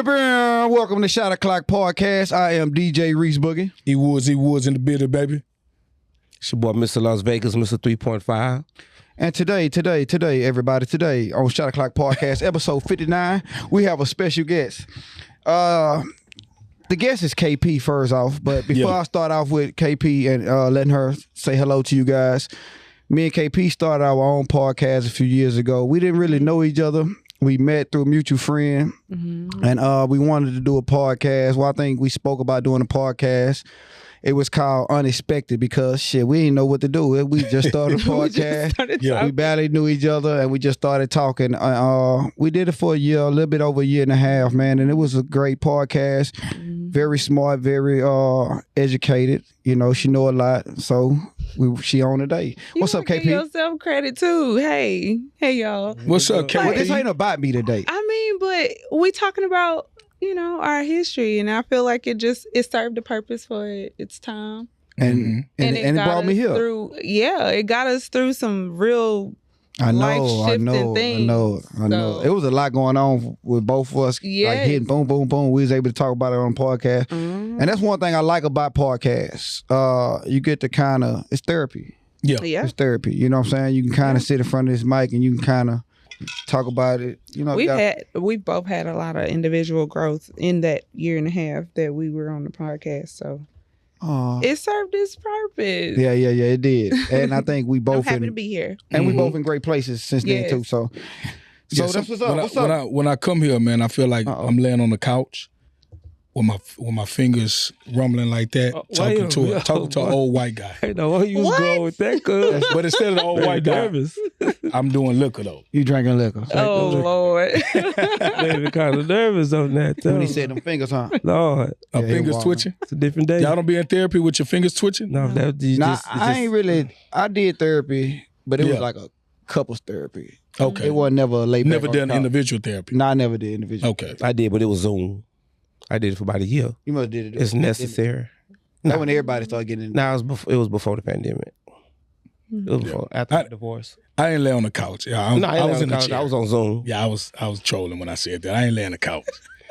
Welcome to Shot O'Clock Podcast. I am DJ Reese Boogie. He was in the building, baby. It's your boy, Mr. Las Vegas, Mr. 3.5. And today, everybody, today on Shot O'Clock Podcast, episode 59, we have a special guest. The guest is KP first off, but before I start off with KP and letting her say hello to you guys, me and KP started our own podcast a few years ago. We didn't really know each other. We met through a mutual friend, and we wanted to do a podcast. Well, I think we spoke about doing a podcast. It was called Unexpected because, we didn't know what to do. We just started a podcast. We barely knew each other, and we just started talking. We did it for a year, a little bit over a year and a half, man, and it was a great podcast. Very smart, very educated. You know, she know a lot, so she on today. What's up, KP? Give yourself credit too. Hey, y'all. What's up, KP? Well, this ain't about me today. I mean, but we talking about, our history, and I feel like it served a purpose for its time. And it brought me here. It got us through some real life-shifting things. I know. It was a lot going on with both of us. Yes. Like hitting boom, boom, boom. We was able to talk about it on the podcast. And that's one thing I like about podcasts. You get to it's therapy. Yeah. It's therapy. You know what I'm saying? You can kind of sit in front of this mic and you can kind of talk about it. We've both had a lot of individual growth in that year and a half that we were on the podcast. So it served its purpose. Yeah, it did. And I think we both I'm happy to be here. And we both in great places since then too. So that's what's up. What's up? When I come here, man, I feel like I'm laying on the couch with my fingers rumbling like that, talking to an old white guy. I know where you was going with that, cuz. But instead of the old white guy, I'm doing liquor though. You drinking liquor? Oh Lord, Baby, kind of nervous on that. When he said them fingers, huh? Lord, my fingers twitching. It's a different day. Y'all don't be in therapy with your fingers twitching? No, I did therapy, but it was like a couples therapy. Okay, it wasn't never a late. Never done individual therapy. No, I never did individual. Okay, I did, but it was Zoom. I did it for about a year. You must have did it. It's necessary. That when everybody started getting in. It was before the pandemic. It was before, after the divorce. I ain't lay on the couch. I was in the chair. I was on Zoom. Yeah, I was trolling when I said that. I ain't lay on the couch.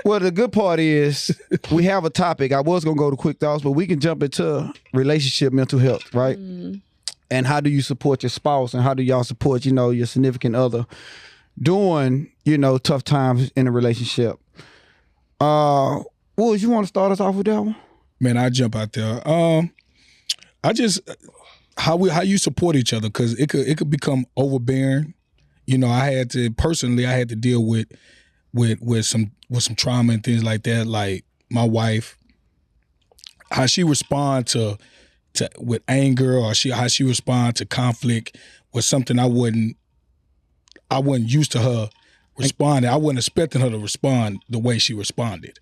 Well, the good part is we have a topic. I was gonna go to quick thoughts, but we can jump into relationship mental health, right? And how do you support your spouse, and how do y'all support, your significant other during, tough times in a relationship? Would you want to start us off with that one? Man, I jump out there. I just how you support each other, because it could become overbearing. I had to deal with some trauma and things like that. Like my wife, how she respond to with anger, or how she respond to conflict was something I wasn't used to her responding. I wasn't expecting her to respond the way she responded.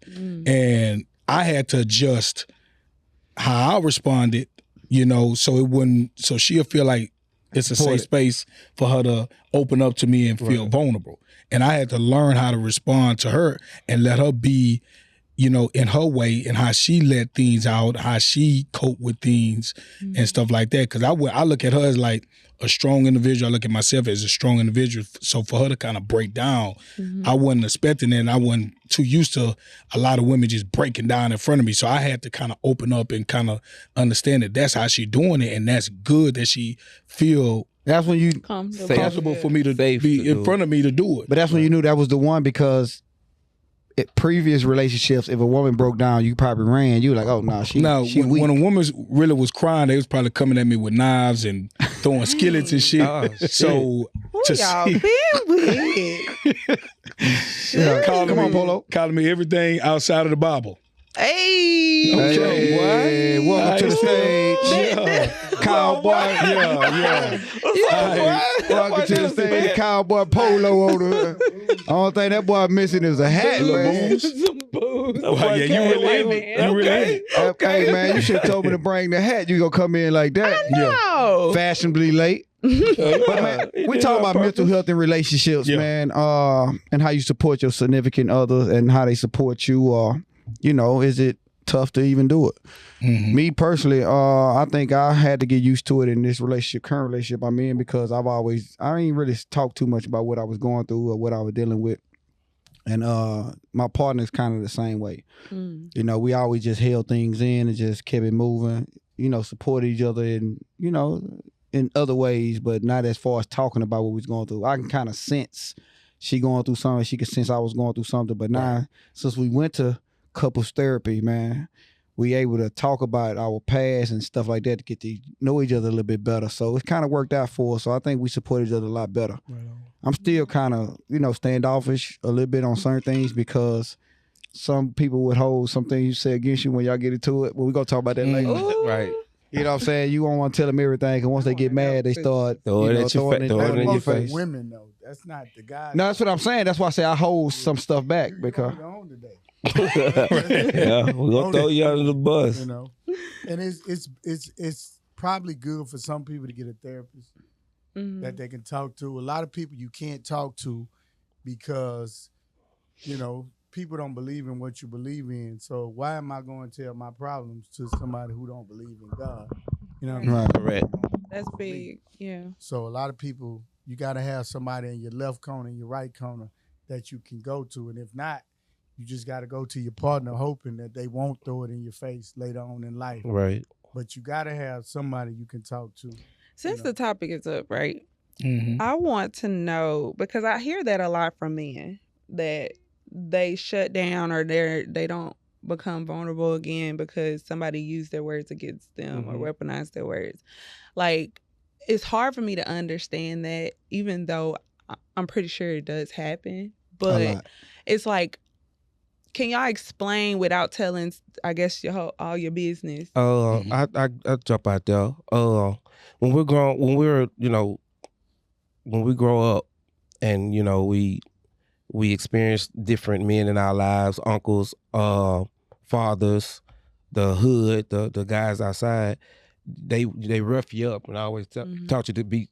And I had to adjust how I responded, so she'll feel like it's a safe space for her to open up to me and feel vulnerable. And I had to learn how to respond to her and let her be, in her way, and how she let things out, how she cope with things and stuff like that. Because I look at her as like a strong individual. I look at myself as a strong individual. So for her to kind of break down, I wasn't expecting it, and I wasn't too used to a lot of women just breaking down in front of me. So I had to kind of open up and kind of understand that that's how she doing it, and that's good that she feel. That's when you comfortable for me to be in front of me to do it. But that's when you knew that was the one, because previous relationships, if a woman broke down, you probably ran. You were like, oh no, she weak. When a woman really was crying, they was probably coming at me with knives and throwing skillets and shit. So y'all been with? Come on, Polo. Calling me everything outside of the Bible. Hey, welcome to the stage, Cowboy. Welcome to the stage, Cowboy Polo. The only thing that boy missing is a hat, man. Some booze. You really? Okay, man, you should have told me to bring the hat. You gonna come in like that? I know. Fashionably late. But man, we talking about mental health and relationships, man, and how you support your significant other and how they support you. Is it tough to even do it? Me personally, I think I had to get used to it in this current relationship I'm in, because I ain't really talked too much about what I was going through or what I was dealing with. And my partner's kind of the same way. Mm. You know, we always just held things in and just kept it moving. You know, supported each other in, you know, in other ways, but not as far as talking about what we was going through. I can kind of sense she going through something. She could sense I was going through something. But now, since we went to couples therapy, man, we able to talk about our past and stuff like that to get to know each other a little bit better. So it kind of worked out for us. So I think we support each other a lot better. Right. I'm still kind of, you know, standoffish a little bit on certain things because some people would hold some things you say against you when y'all get into it. But we're going to talk about that later. Ooh. Right. You know what I'm saying? You don't want to tell them everything, and once they get mad, they start Throw it at your throwing throw it in your Most face. women though, that's not the guy. No, that's what I'm saying. That's why I say I hold some stuff back because you're on today. Yeah, we're gonna throw you under the bus. You know, and it's probably good for some people to get a therapist that they can talk to. A lot of people you can't talk to because, you know, people don't believe in what you believe in. So why am I going to tell my problems to somebody who don't believe in God? You know what I mean? Right. Correct. That's big. Yeah. So a lot of people, you got to have somebody in your left corner, your right corner that you can go to. And if not, you just got to go to your partner hoping that they won't throw it in your face later on in life. Right. But you got to have somebody you can talk to. Since the topic is up, right? Mm-hmm. I want to know, because I hear that a lot from men, that they shut down or they don't become vulnerable again because somebody used their words against them or weaponized their words. Like, it's hard for me to understand that, even though I'm pretty sure it does happen. But it's like, can y'all explain without telling, I guess, all your business? I jump out there. When we grow up, and you know we experience different men in our lives, uncles, fathers, the hood, the guys outside. They rough you up, and I always taught you to be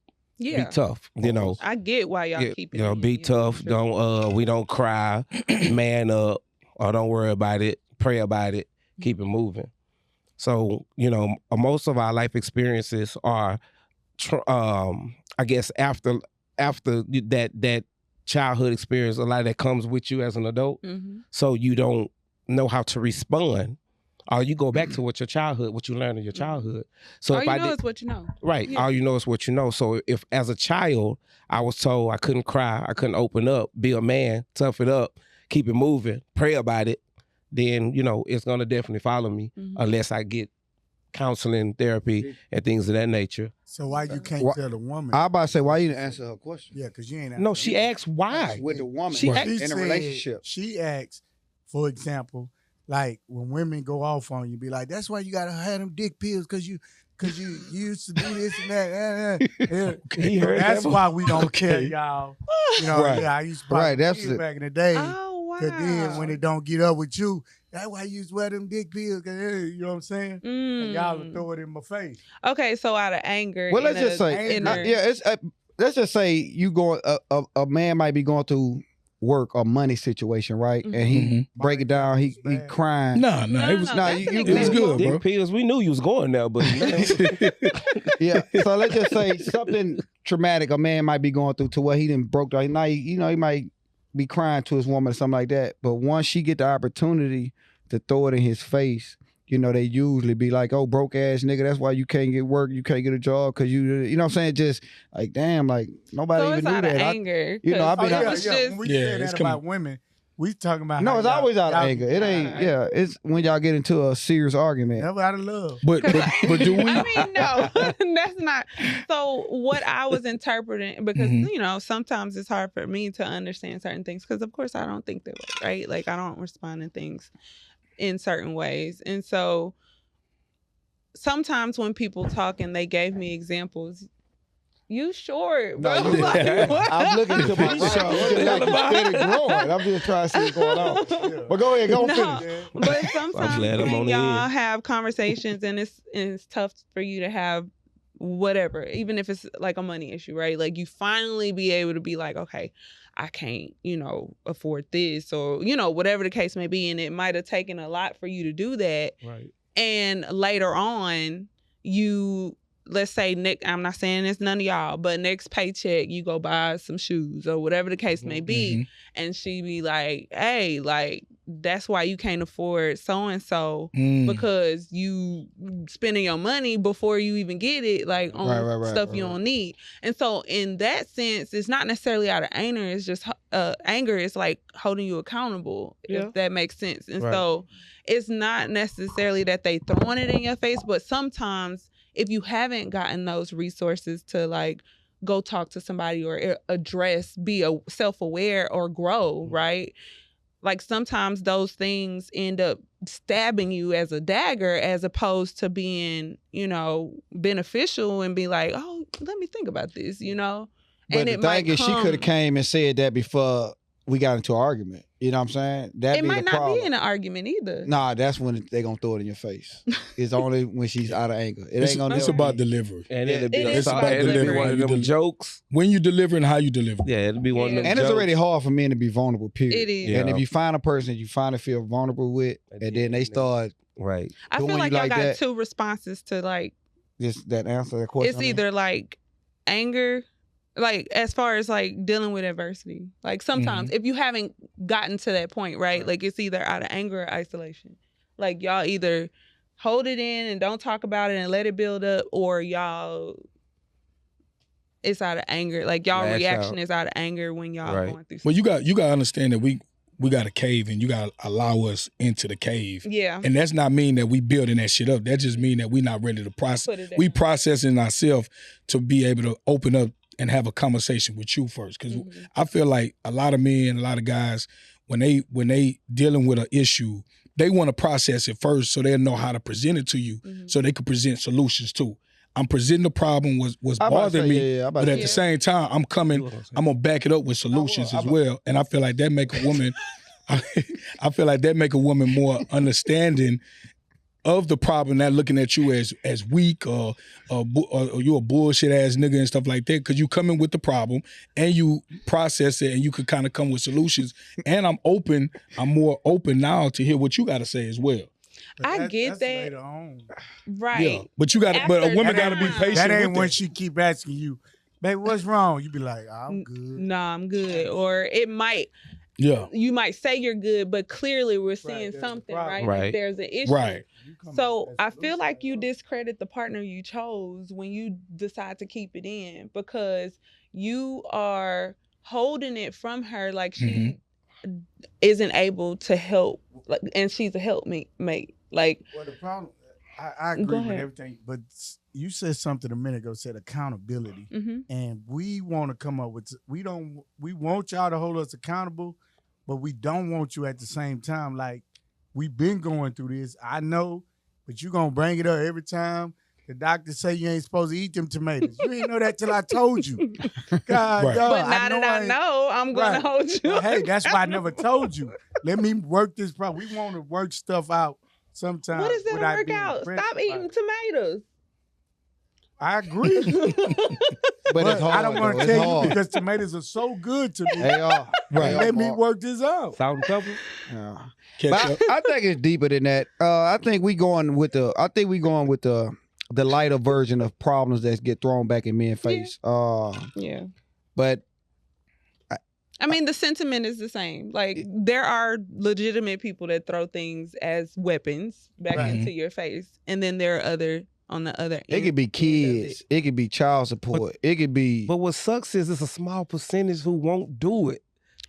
tough. You know, I get why y'all keep it. You know, be tough. Sure. Don't we don't cry, man up, or don't worry about it. Pray about it. Keep it moving. So you know, most of our life experiences are, I guess after that childhood experience, a lot of that comes with you as an adult. So you don't know how to respond. Or you go back to what you learned in your childhood. So all if you I know did, is what you know. right. Yeah. All you know is what you know. So if as a child I was told I couldn't cry, I couldn't open up, be a man, tough it up, keep it moving, pray about it, then you know it's gonna definitely follow me unless I get counseling, therapy, and things of that nature. So why you can't tell the woman? I about to say why you didn't answer her question. Yeah, because you ain't. No, she asked why. With the woman She in asked- a relationship. She asked, for example, like when women go off on you, be like, "That's why you gotta have them dick pills, because you used to do this and that." He heard That's that. why we don't care, y'all. You know, Right. I used to buy Right, that's pills it. back in the day. Oh, wow. Cause then when it don't get up with you, that's why you used to wear them dick pills. Cause you know what I'm saying? And y'all would throw it in my face. Okay, so out of anger. Well, let's just say, let's just say you going a man might be going through work or money situation, right? And he break it down, he crying. No, it was It was good, Dick bro. pills, we knew you was going there, but Yeah. So let's just say something traumatic a man might be going through to where he didn't broke down. Now he might be crying to his woman or something like that. But once she get the opportunity to throw it in his face, you know, they usually be like, "Oh, broke ass nigga, that's why you can't get work, you can't get a job, cause you know what I'm saying?" Just like, damn, like nobody So even it's do out that. of anger. you know, I've been Yeah, It's yeah. just- When we Yeah, say it's that coming- about women, we talking about No, how it's always out of y'all- anger. It ain't. Yeah, it's when y'all get into a serious argument. Never out of love. But do we? I mean, no, that's not. So what I was interpreting, because, you know, sometimes it's hard for me to understand certain things because, of course, I don't think that way, right? Like, I don't respond to things in certain ways. And so sometimes when people talk and they gave me examples, you short, bro. No, you- Like, what? I'm looking to my right. It's just like steady growing. I'm just trying to see what's going on. But go ahead, go No. finish. But sometimes glad I'm when on the y'all end. have conversations and it's tough for you to have whatever, even if it's like a money issue, right? Like you finally be able to be like, okay, I can't, you know, afford this or, you know, whatever the case may be. And it might have taken a lot for you to do that. right. And later on, you let's say I'm not saying it's none of y'all, but next paycheck you go buy some shoes or whatever the case may be, and she be like, hey, like, that's why you can't afford so-and-so because you spending your money before you even get it, like on stuff you don't need. And so in that sense, it's not necessarily out of anger. It's just anger is like holding you accountable, if that makes sense. And so it's not necessarily that they throwing it in your face, but sometimes if you haven't gotten those resources to like go talk to somebody or address, be self-aware or grow, right? Like sometimes those things end up stabbing you as a dagger as opposed to being, you know, beneficial and be like, oh, let me think about this, you know? But the thing is, she could have came and said that before we got into an argument. You know what I'm saying? It might not be in an argument either. Nah, that's when they gonna throw it in your face. It's only when she's out of anger. It's about delivery. And it'll be it's about delivery. one of them jokes. When you deliver and how you deliver. Yeah, it'll be one of them and jokes. it's already hard for men to be vulnerable, period. It is. And if you find a person you finally feel vulnerable with, and then they start right. I feel like y'all got two responses to like that answer that question. It's either like anger, like as far as like dealing with adversity. Like sometimes if you haven't gotten to that point, right? Like it's either out of anger or isolation. Like y'all either hold it in and don't talk about it and let it build up, or y'all it's out of anger. Like y'all reaction is out of anger when y'all going through something. Well, you got to understand that we got a cave and you got to allow us into the cave. Yeah. And that's not mean that we building that shit up. That just mean that we not ready to process. We processing ourselves to be able to open up and have a conversation with you first. Because I feel like a lot of men, a lot of guys, when they dealing with an issue, they want to process it first so they'll know how to present it to you so they can present solutions too. I'm presenting the problem was bothering me, but at the same time, I'm going to back it up with solutions as well. And I feel like that make a woman, I feel like that make a woman more understanding of the problem, not looking at you as weak or you a bullshit ass nigga and stuff like that, because you come in with the problem and you process it and you could kind of come with solutions. And I'm more open now to hear what you got to say as well. I get that's that. Later on. Right. Yeah. But a woman got to be patient. That ain't when she keep asking you, baby, what's wrong? You be like, I'm good. Nah, I'm good. Or it might. Yeah. You might say you're good, but clearly we're seeing something, right? Like there's an issue. Right. So I feel like you discredit the partner you chose when you decide to keep it in, because you are holding it from her like she isn't able to help, like, and she's a helpmate. Like, well, the problem, I agree with everything, but you said something a minute ago, said accountability, and we want to come up with, we want y'all to hold us accountable, but we don't want you at the same time. Like, we've been going through this, I know, but you gonna bring it up every time the doctor say you ain't supposed to eat them tomatoes. You ain't know that till I told you. God, right. But now that I know, I'm gonna hold you. Well, hey, that's why I never told you. Let me work this problem. We want to work stuff out sometimes. What is that work out? Stop eating tomatoes. I agree. But it's hard, I don't want to tell you because tomatoes are so good to me. They are. Right. Let me work this out. Salt and pepper. Yeah. But I think it's deeper than that. I think we going with the lighter version of problems that get thrown back in men's face. Yeah. But I mean, the sentiment is the same. Like, there are legitimate people that throw things as weapons back into your face, and then there are on the other end. It could be kids. It could be child support. It could be. But what sucks is it's a small percentage who won't do it.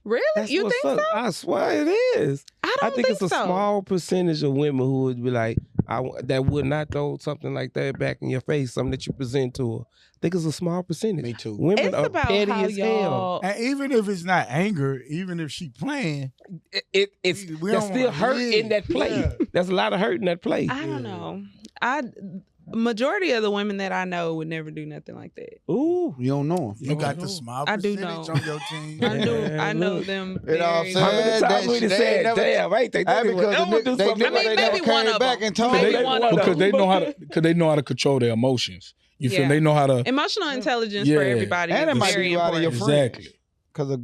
Really? That's you what think sucks. so? I swear it is. I think it's a small percentage of women who would be like, that would not throw something like that back in your face, something that you present to her. I think it's a small percentage. Me too. Women It's are about petty how as y'all. hell. And even if it's not anger, even if she playing, It's we there's don't still wanna hurt live. in that play. Yeah. There's a lot of hurt in that play. I don't know. Majority of the women that I know would never do nothing like that. Ooh. You don't know them. you got the small I do percentage know. on your team. I know them. You know what I'm very How saying? many times we done said, never- damn, right? They Because do something. they never maybe one came of back them. and told Maybe me. one of them. Because they know how to control their emotions. You feel? Yeah. They know how to. Emotional intelligence Yeah. for everybody And it is might very be you out of your important. friends. Exactly. Because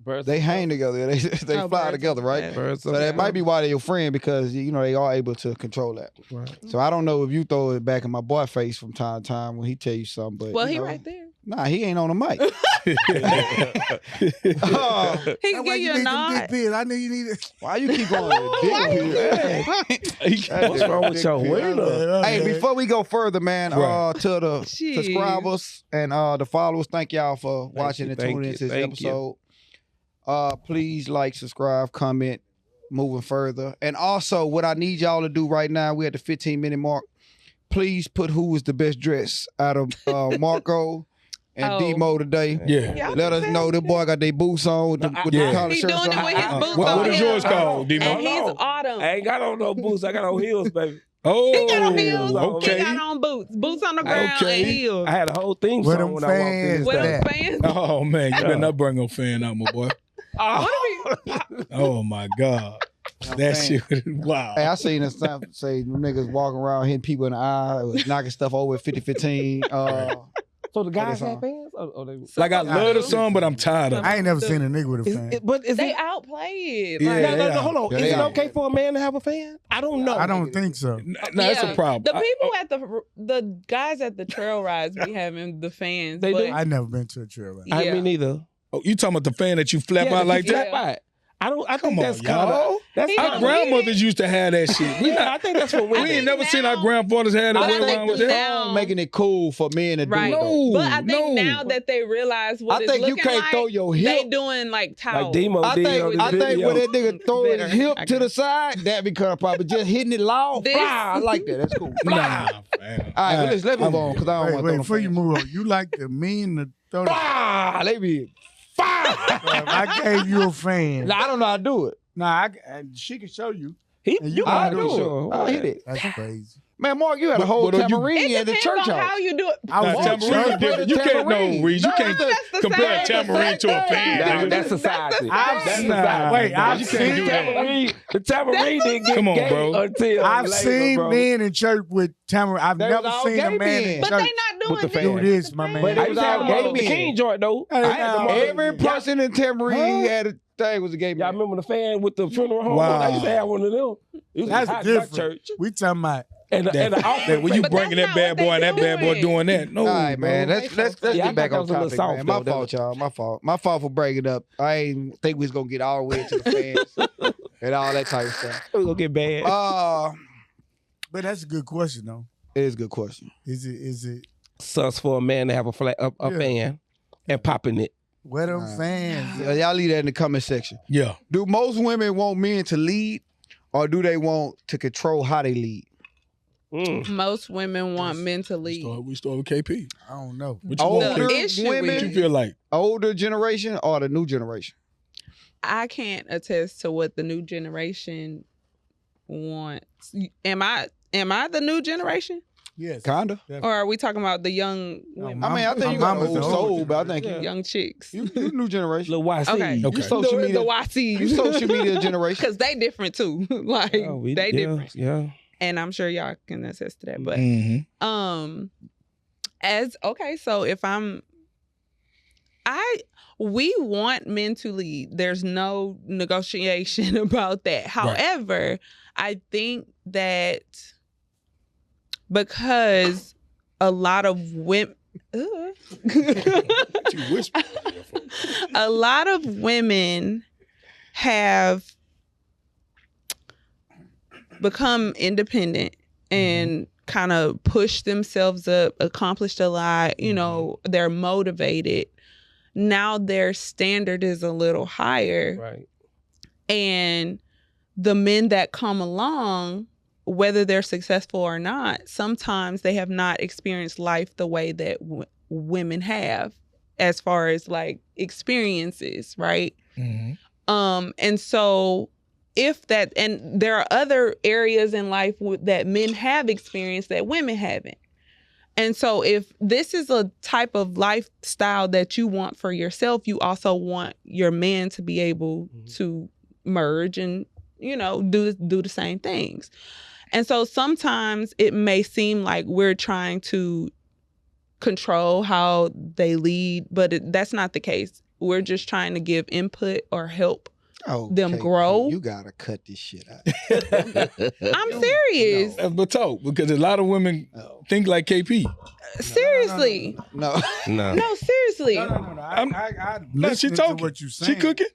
Birds they of hang together. They Oh, fly birds together, of right? a Birds So of that might be why they're your friend because they are able to control that. Right. So I don't know if you throw it back in my boy face from time to time when he tell you something, but Well, you he know, right there. Nah, he ain't on the mic. He That's can why give you a need them nod. dick pics. I knew you needed. Why you keep going to dick? What's wrong with your wiener? Hey, before we go further, man, Right. to the Jeez. subscribers and the followers, thank y'all for watching and tuning into this episode. Please like, subscribe, comment, moving further. And also, what I need y'all to do right now, we're at the 15-minute mark. Please put who was the best dressed out of Marco and Oh. D-Mo today. Yeah. Y'all Let us know. The boy got their boots on with the Yeah. collar He shirts doing it on. with his boots What on. is him. yours called, D-Mo? And he's autumn. I ain't got on no boots. I got on heels, baby. Oh, He got on heels. He okay. got on boots. Boots on the ground Okay. and heels. I had a whole theme Where song them when I walked in fans this With thing. them that? fans. Oh man, you better not bring no fan out, my boy. What if Oh my God, that shit. Wow. Hey, I seen this time say them niggas walking around hitting people in the eye, was knocking stuff over at 50-15. So the guys What is have fans? Or they... Like I love the song, but I'm tired of it. I ain't never seen a nigga with a fan. But is they it? outplayed? Yeah, Like, they No, hold on. Yeah, Is they it are. okay for a man to have a fan? I don't know. I don't think so. No, that's a problem. The people at the guys at the trail rides be having the fans. They but do? I never been to a trail ride. I Yeah. mean, neither. Oh, you talking about the fan that you flap Yeah, out like you that? flap out. I don't. I Come think on, that's kind of. y'all. That's He Our don't grandmothers used to have that shit. I think that's what We women. ain't never now- seen our grandfathers have that But I way think around with the that. now- making it cool for men to Right. do it. though. No, But I think now that they realize what I it's think you looking can't like, throw your they hip. doing like towels. Like Demo I did think, on I the think video. when that nigga throw his Better. hip I to the guess. side, that become probably just hitting it loud. This- Fly. I like that. That's cool. Nah, Fly. fam. All right, well, let's move on because I don't Wait, want wait, to before you move on, you like the mean to throw the. Fly. They be fire. I gave you a fan. Nah, I don't know how to do it. Nah, she can show you. He, And you I can do do it. it. I hit it. That's crazy. Man, Mark, you had a whole but you- tambourine It at the depends church on how house. you do it. I was Nah, at tambourine church. is different. You can't know, Tambourine. Reese. You No, can't that's the compare a same. tambourine to a That's the fan. same. nigga. That's society. I've That's seen. not- Wait, nah, I've you can't do seen. that. The tambourine didn't get Come on, gay bro. until I've later, seen bro. men in church with tambourine. I've They never was all seen a gay man in men. But church they not doing With the this. fan. do this, my man. But I it used was to have all one gay of the men. King joint though. Hey, I had now, the mother- Every person in tambourine had a thing was a gay Y'all man. remember the fan with the funeral home? Wow. I used to have one of them. It was That's a hot different. church. We talking about. And the That offering when you But bringing that's that not bad what boy and they that bad boy doing. doing that. No, All right, man. bro. Let's Yeah, I get thought back that on was a little topic, soft, man. My though. fault, y'all. My fault. My fault for breaking up. I ain't think we was gonna get all the way to the fans and all that type of stuff. It was gonna get bad. But that's a good question, though. It is a good question. Is it Sucks for a man to have a Yeah. fan and popping it. where them Nah. fans? Y'all leave that in the comment section. Yeah. Do most women want men to lead, or do they want to control how they lead? Most women want men to lead. We start with KP. I don't know. What you, Older want, The K? issue women, What you feel like? older generation, or the new generation? I can't attest to what the new generation wants. Am I the new generation? Yes. Kinda. Or are we talking about the young women? I mean, I think you my got an mama's old the soul, older but I think Yeah. Young chicks. you new generation. Little YC. Okay. Okay. You social the media. YC. You social media generation. Because they different too. Like they different. Yeah. And I'm sure y'all can attest to that. But Mm-hmm. So if we want men to lead. There's no negotiation about that. However, I think that because a lot of women You whisper. a lot of women have become independent and kind of push themselves up, accomplished a lot, they're motivated. Now their standard is a little higher. Right. And the men that come along, whether they're successful or not, sometimes they have not experienced life the way that women have, as far as like experiences, right? Mm-hmm. And so and there are other areas in life that men have experienced that women haven't. And so if this is a type of lifestyle that you want for yourself, you also want your man to be able to merge and, do the same things. And so sometimes it may seem like we're trying to control how they lead, but that's not the case. We're just trying to give input or help them Okay, grow. You gotta cut this shit out. I'm serious. But because a lot of women think like KP. Seriously. No. No, seriously. No. I No, she listening talking. to what you're saying. She cooking.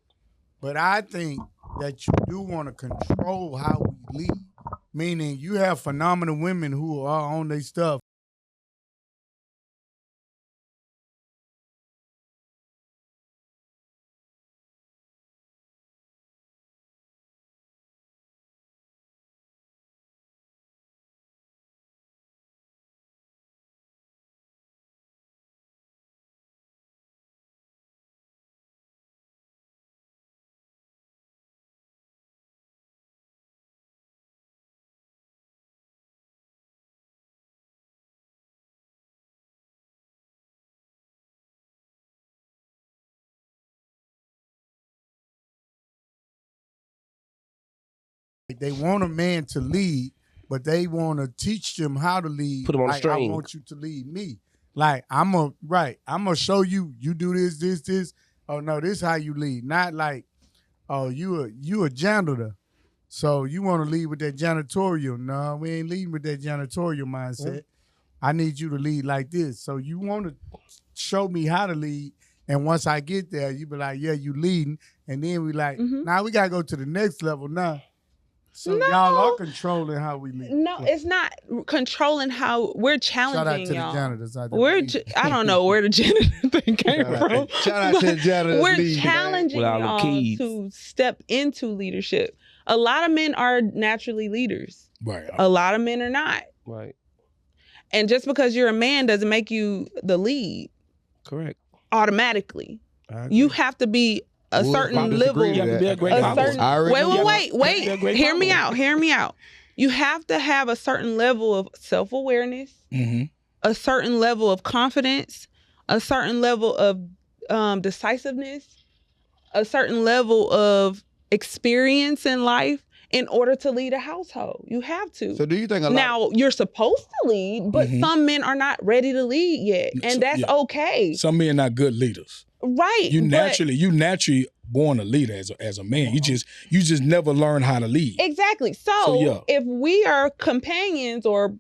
But I think that you do want to control how we lead. Meaning you have phenomenal women who are on their stuff. They want a man to lead, but they want to teach them how to lead. Put them on the like, string. I want you to lead me. Like I'm gonna show you. You do this. Oh no, this how you lead. Not like, oh you a janitor, so you want to lead with that janitorial. No, we ain't leading with that janitorial mindset. I need you to lead like this. So you want to show me how to lead, and once I get there, you be like, yeah, you leading, and then we like, now we gotta go to the next level now. So y'all are controlling how we lead. No, it's not controlling how we're Shout out challenging to y'all. the janitors out there. I don't know where the janitor thing came from. Shout out to the janitors. We're lead, man. challenging With all the y'all keys. to step into leadership. A lot of men are naturally leaders. Right. A lot of men are not. Right. And just because you're a man doesn't make you the lead Correct. automatically. I agree. You have to be a We'll certain probably level. disagree with You that. have to be a great A father. certain, I already wait. Be a great Hear me father. out. You have to have a certain level of self-awareness, Mm-hmm. a certain level of confidence, a certain level of decisiveness, a certain level of experience in life in order to lead a household. You have to. So do you think a lot? Now, you're supposed to lead, but some men are not ready to lead yet. And that's okay. Some men not good leaders. Right. You but- naturally born a leader as a man. You just never learn how to lead. Exactly. So, yeah. If we are companions or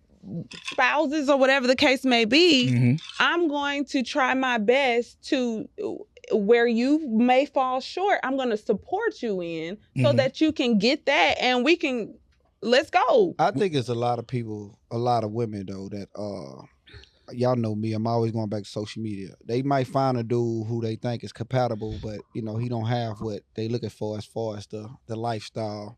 spouses or whatever the case may be, Mm-hmm. I'm going to try my best to, where you may fall short, I'm going to support you in so Mhm. that you can get that and we can, let's go. I think it's a lot of people, a lot of women though that y'all know me. I'm always going back to social media. They might find a dude who they think is compatible, but you know he don't have what they looking for as far as the lifestyle,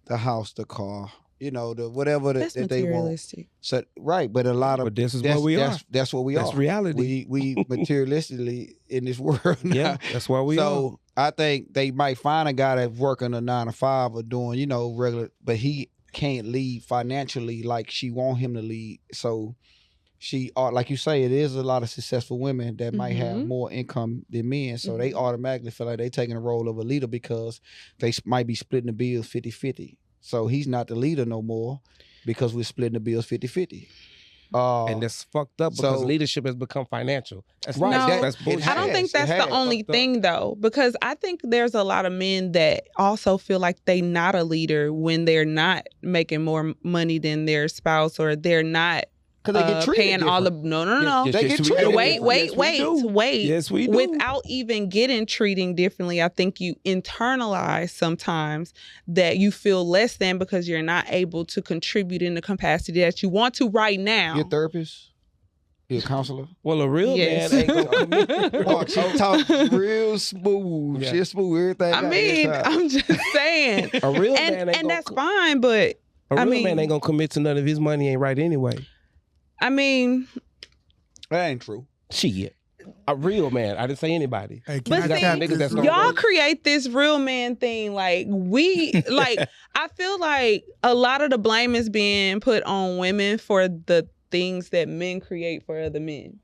the house, the car, you know, the whatever That's that they want. materialistic. So right, but a lot of But this is what we are. That's what we That's are. reality. We materialistically in this world now. Yeah, that's why we are. So I think they might find a guy that's working a 9 to 5 or doing, you know, regular, but he can't lead financially like she want him to lead. So she, like you say, it is a lot of successful women that might have more income than men. So they automatically feel like they taking the role of a leader because they might be splitting the bills 50-50. So he's not the leader no more because we're splitting the bills 50-50. And that's fucked up because so- leadership has become financial. That's Right, No, that's it bullshit. I don't think It that's has. the only Fucked up. thing though, because I think there's a lot of men that also feel like they not a leader when they're not making more money than their spouse or they're not Because they get treated paying all the different. no. Yes, They yes, get we treated do. different. Wait. Yes, we do. Without even getting treating differently, I think you internalize sometimes that you feel less than because you're not able to contribute in the capacity that you want to right now. You're a therapist? You're a counselor? Well, a real Yes. man ain't gonna commit. Oh, she talk real smooth. Yeah. She smooth everything. I out mean, inside. I'm just saying. A real man ain't and gonna that's fine, but A I real mean- man ain't gonna commit to none of his money ain't right anyway. I mean, That ain't true. Shit. A real man. I didn't say anybody. Hey, But can see, I tap niggas this that's real gonna y'all quick? create this real man thing. Like I feel like a lot of the blame is being put on women for the things that men create for other men.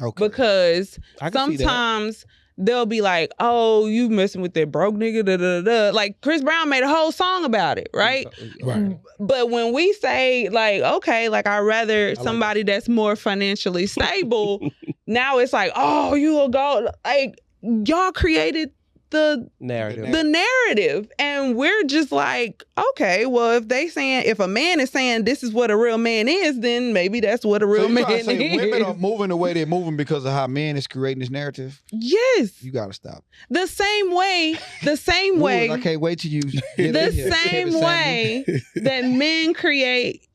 Okay. Because I can see that. sometimes they'll be like, "Oh, you messing with that broke nigga." Da, da, da. Like Chris Brown made a whole song about it, right? Right. But when we say like, okay, like I'd rather somebody that's more financially stable, now it's like, oh, you will go like y'all created the narrative, and we're just like, okay, well, if a man is saying this is what a real man is, then maybe that's what a real man is. Women are moving the way they're moving because of how men is creating this narrative. Yes, you gotta stop. The same way. I can't wait till you. The same way that men create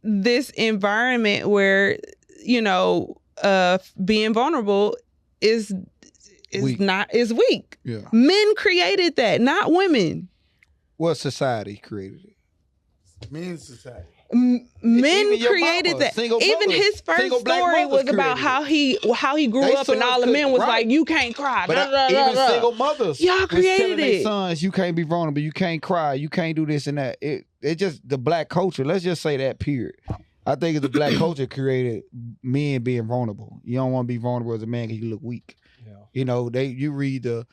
this environment where being vulnerable is weak. Yeah. Men created that, not women. Well, society created it. Men's society. Men created that. Even his first story was about how he grew up, and all the men was like, "You can't cry." But even single mothers, y'all created it. Sons, you can't be vulnerable. You can't cry. You can't do this and that. It just the black culture. Let's just say that. Period. I think it's the black culture created men being vulnerable. You don't want to be vulnerable as a man because you look weak. Yeah. You read the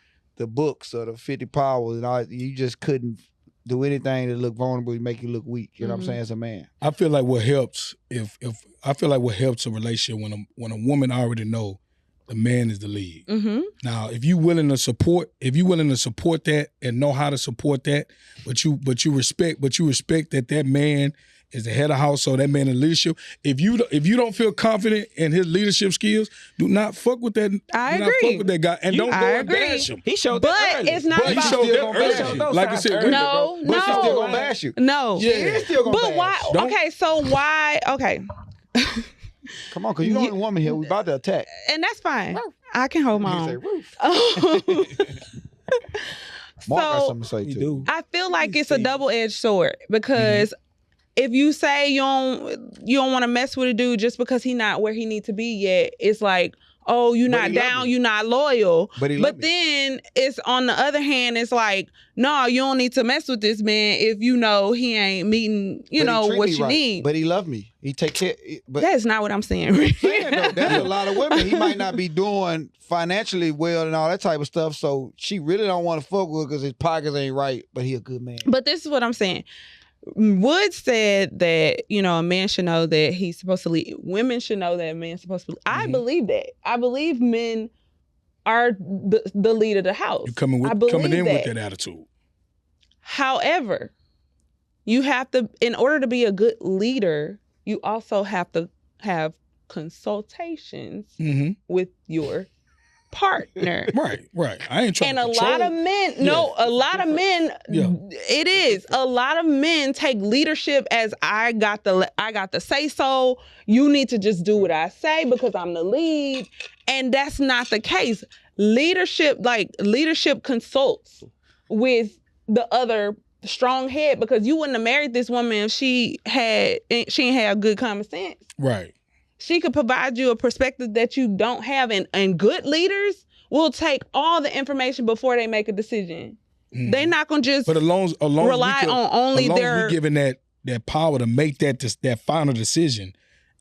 books of the 50 Powers and all, you just couldn't do anything to look vulnerable to make you look weak. You know what I'm saying? As a man. I feel like what helps what helps a relationship when a woman already know the man is the lead. Mm-hmm. Now, if you willing to support that and know how to support that, but you respect that man is the head of household, that man in leadership. If you don't feel confident in his leadership skills, do not fuck with that. I agree. Not fuck with that guy, and don't go and bash him. He showed but that early. It's not but about. He showed that early. Like I said, no. But she's still gonna bash you. No. Yeah, she's still gonna bash. But why? Okay, so why? Okay. Come on, because you're the only woman here. We about to attack. And that's fine. I can hold my own. Mark got something to say too. I feel like it's a double-edged sword because if you say you don't want to mess with a dude just because he's not where he needs to be yet, it's like, oh, you're not down, you're not loyal. But then it's on the other hand, it's like, no, you don't need to mess with this man if you know he ain't meeting, what you need. But he loved me. He take care. But that's not what I'm saying. That's a lot of women. He might not be doing financially well and all that type of stuff. So she really don't want to fuck with because his pockets ain't right. But he a good man. But this is what I'm saying. Wood said that, a man should know that he's supposed to lead. Women should know that a man's supposed to lead. I believe that. I believe men are the lead of the house. You're coming in with that attitude. However, you have to, in order to be a good leader, you also have to have consultations with your partner. Right. I ain't trying to control. And a lot of men, it is. A lot of men take leadership as I got the say so. You need to just do what I say because I'm the lead. And that's not the case. Leadership consults with the other strong head because you wouldn't have married this woman if she ain't had good common sense. Right. She could provide you a perspective that you don't have, and good leaders will take all the information before they make a decision. They're not gonna just rely on only their. We given that power to make that final decision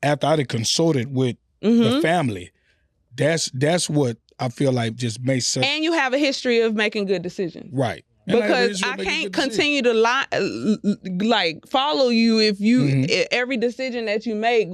after I had consulted with the family. That's what I feel like just makes sense. And you have a history of making good decisions, right? Because I can't continue to follow you if you every decision that you make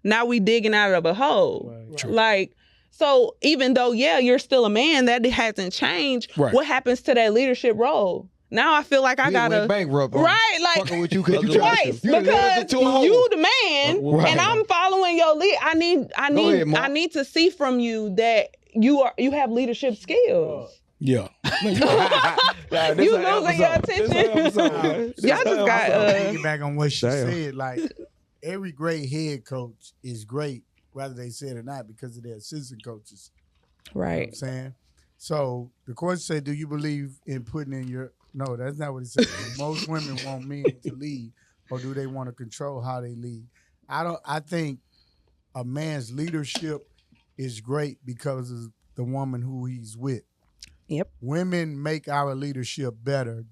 now we digging out of a hole. Right. So even though, you're still a man, that hasn't changed. Right. What happens to that leadership role? Now I feel like I gotta bankrupt. Fucking with you twice because you the man and I'm following your lead. I need to see from you that you have leadership skills. Yeah. You losing your attention. Y'all just got piggyback on what she said, like. Every great head coach is great, whether they say it or not, because of their assistant coaches. Right. You know what I'm saying? So the question said, do you believe in putting in your... No, that's not what it said. Most women want men to lead, or do they want to control how they lead? I think a man's leadership is great because of the woman who he's with. Yep. Women make our leadership better.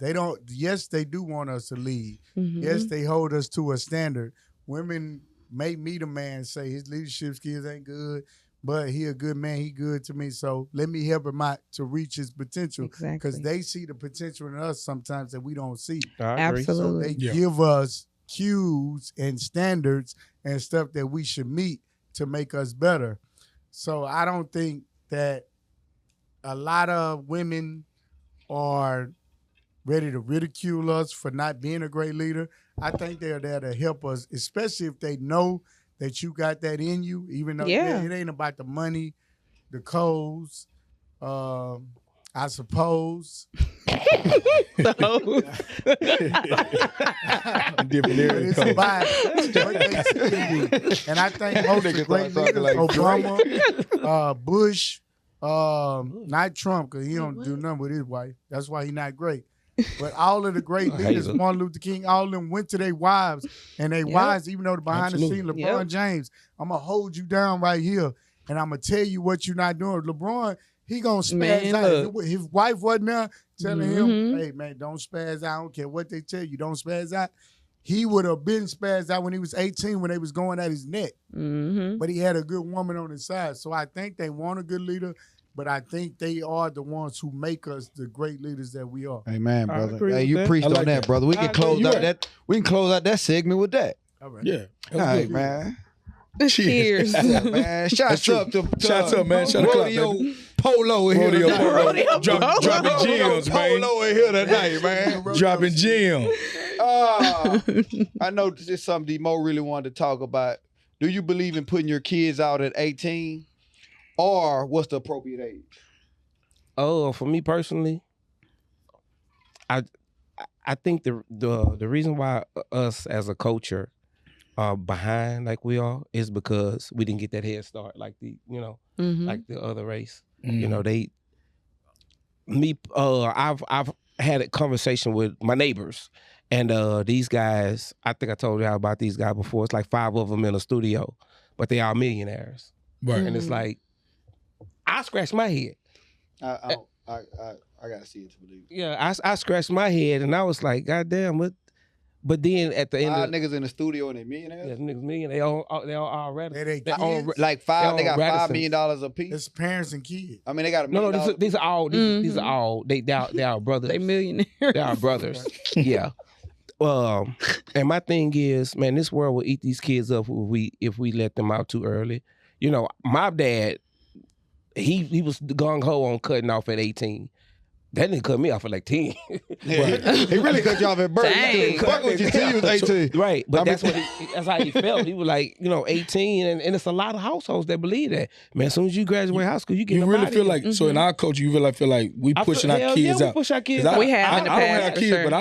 Yes, they do want us to lead. Yes, they hold us to a standard. Women may meet a man and say his leadership skills ain't good, but he a good man, he good to me, so let me help him out to reach his potential. Exactly. Because they see the potential in us sometimes that we don't see. Absolutely. So they give us cues and standards and stuff that we should meet to make us better. So I don't think that a lot of women are ready to ridicule us for not being a great leader. I think they're there to help us, especially if they know that you got that in you, even though it ain't about the money, the codes, I suppose. Different area code. And I think most of the great leaders, Obama, Bush, not Trump, because he don't do nothing with his wife. That's why he's not great. But all of the great leaders, Martin Luther King, all of them went to their wives, and their wives, even though the behind the scenes, LeBron James, I'm going to hold you down right here, and I'm going to tell you what you're not doing. LeBron, he going to spaz out. His wife wasn't there telling him, hey, man, don't spaz out. I don't care what they tell you. Don't spaz out. He would have been spazzed out when he was 18 when they was going at his neck. But he had a good woman on his side. So I think they want a good leader, but I think they are the ones who make us the great leaders that we are. Amen, brother. Hey, you preached on that, brother. We can close out that. We can close out that segment with that. All right. Yeah. All right, man. Cheers. Yeah, man. Shots up to Shots up, man. Shut Rodeo Polo in here tonight. Dropping gems, man. Polo in here tonight, man. Dropping gems. I know this is something Mo really wanted to talk about. Do you believe in putting your kids out at 18? Or what's the appropriate age? Oh, for me personally, I think the reason why us as a culture are behind like we are is because we didn't get that head start like like the other race. You know, I've had a conversation with my neighbors, and these guys, I think I told you about these guys before. It's like 5 of them in a studio, but they are millionaires. Right. And it's like, I scratched my head. I gotta see it to believe it. Yeah, I scratched my head, and I was like, God damn, what? But then at the end, niggas in the studio and they millionaires. Yeah, niggas million. They all already. They kids? Like five. They got $5 million a piece. It's parents and kids. I mean, they got $1 No, million. these are all. These are all. They are brothers. They millionaires. They are brothers. Yeah. And my thing is, man, this world will eat these kids up if we let them out too early. You know, my dad, he was gung ho on cutting off at 18. That didn't cut me off at like 10. Yeah. He really cut you off at birth. Dang. Fuck with you till you was 18. Right, but that's how he felt. He was like, 18, and it's a lot of households that believe that. Man, as soon as you graduate high school, you get. You really feel like so in our culture, you really feel like we pushing our kids out. We push our kids out. out. We have in the I don't past, have for kids, sure. but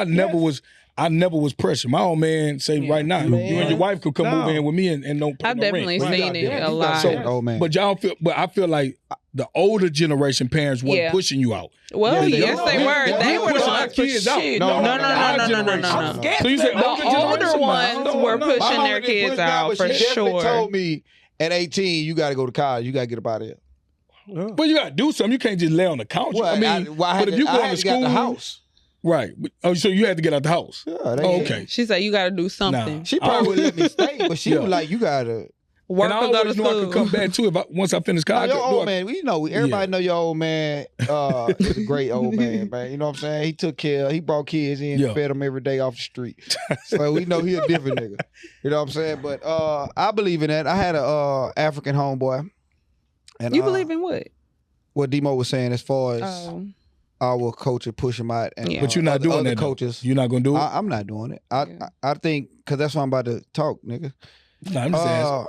I never was pressured. My old man say right now, you and your wife could come move in with me and don't pay I've no definitely rent. seen it a lot. So, old man. but I feel like the older generation parents weren't pushing you out. Well, Yeah, yes, they were. They were pushing the our ones kids out. shit. No. No. So you said The older ones were pushing their kids out for sure. Told me at 18 you got to go to college. You got to get up out of here. But you got to do something. You can't just lay on the couch. Well, I mean, but if you go to school, the house. right? Oh, so you had to get out the house. Yeah, Okay. She said you got to do something. Nah. She probably would let me stay, but she was like, you got to. Work and I or go to always knew I could come school. back too once I finish college. Your old man, everybody know your old man is a great old man, man. You know what I'm saying? He took care, he brought kids in, fed them every day off the street. So we know he a different nigga. You know what I'm saying? But I believe in that. I had a African homeboy. And You believe in what? What Demo was saying as far as our culture push him out. And, But you're not doing other that. Coaches. You're not gonna do it. I'm not doing it. I think because that's what I'm about to talk, nigga. No, I'm just asking.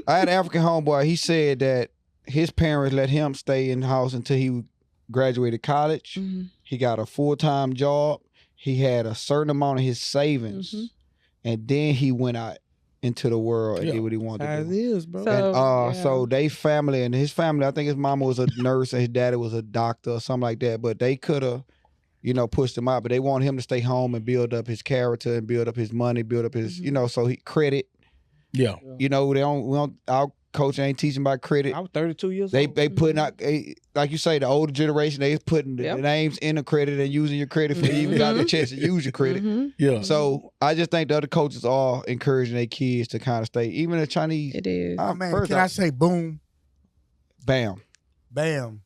I had an African homeboy. He said that his parents let him stay in the house until he graduated college. Mm-hmm. He got a full-time job. He had a certain amount of his savings. And then he went out into the world and did what he wanted to do. It is, bro. So they family and his family, I think his mama was a nurse and his daddy was a doctor or something like that. But they could have, pushed him out. But they want him to stay home and build up his character and build up his money, build up his, so he credit. Yeah. We don't our coach ain't teaching about credit. I was 32 years They old. putting out, like you say, the older generation, they putting the names in the credit and using your credit for you even got the chance to use your credit. Yeah. So I just think the other coaches are encouraging their kids to kind of stay. Even the Chinese. It is. Oh, man, I say boom? Bam. Bam.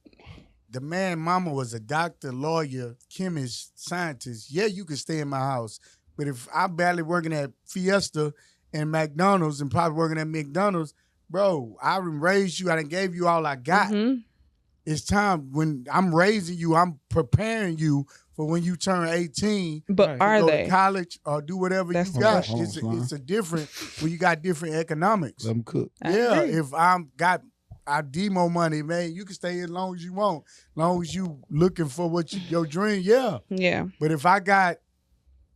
The man mama was a doctor, lawyer, chemist, scientist. Yeah, you could stay in my house. But if I'm barely working at Fiesta and McDonald's and probably working at McDonald's, bro, I done raised you. I done gave you all I got. it's time when I'm raising you, I'm preparing you for when you turn 18. But to are go they? to college or do whatever That's you the got. question. It's a different when you got different economics. Let them cook. I Yeah, agree. if I demo money, man, you can stay as long as you want, as long as you looking for your dream. Yeah, Yeah. but if I got,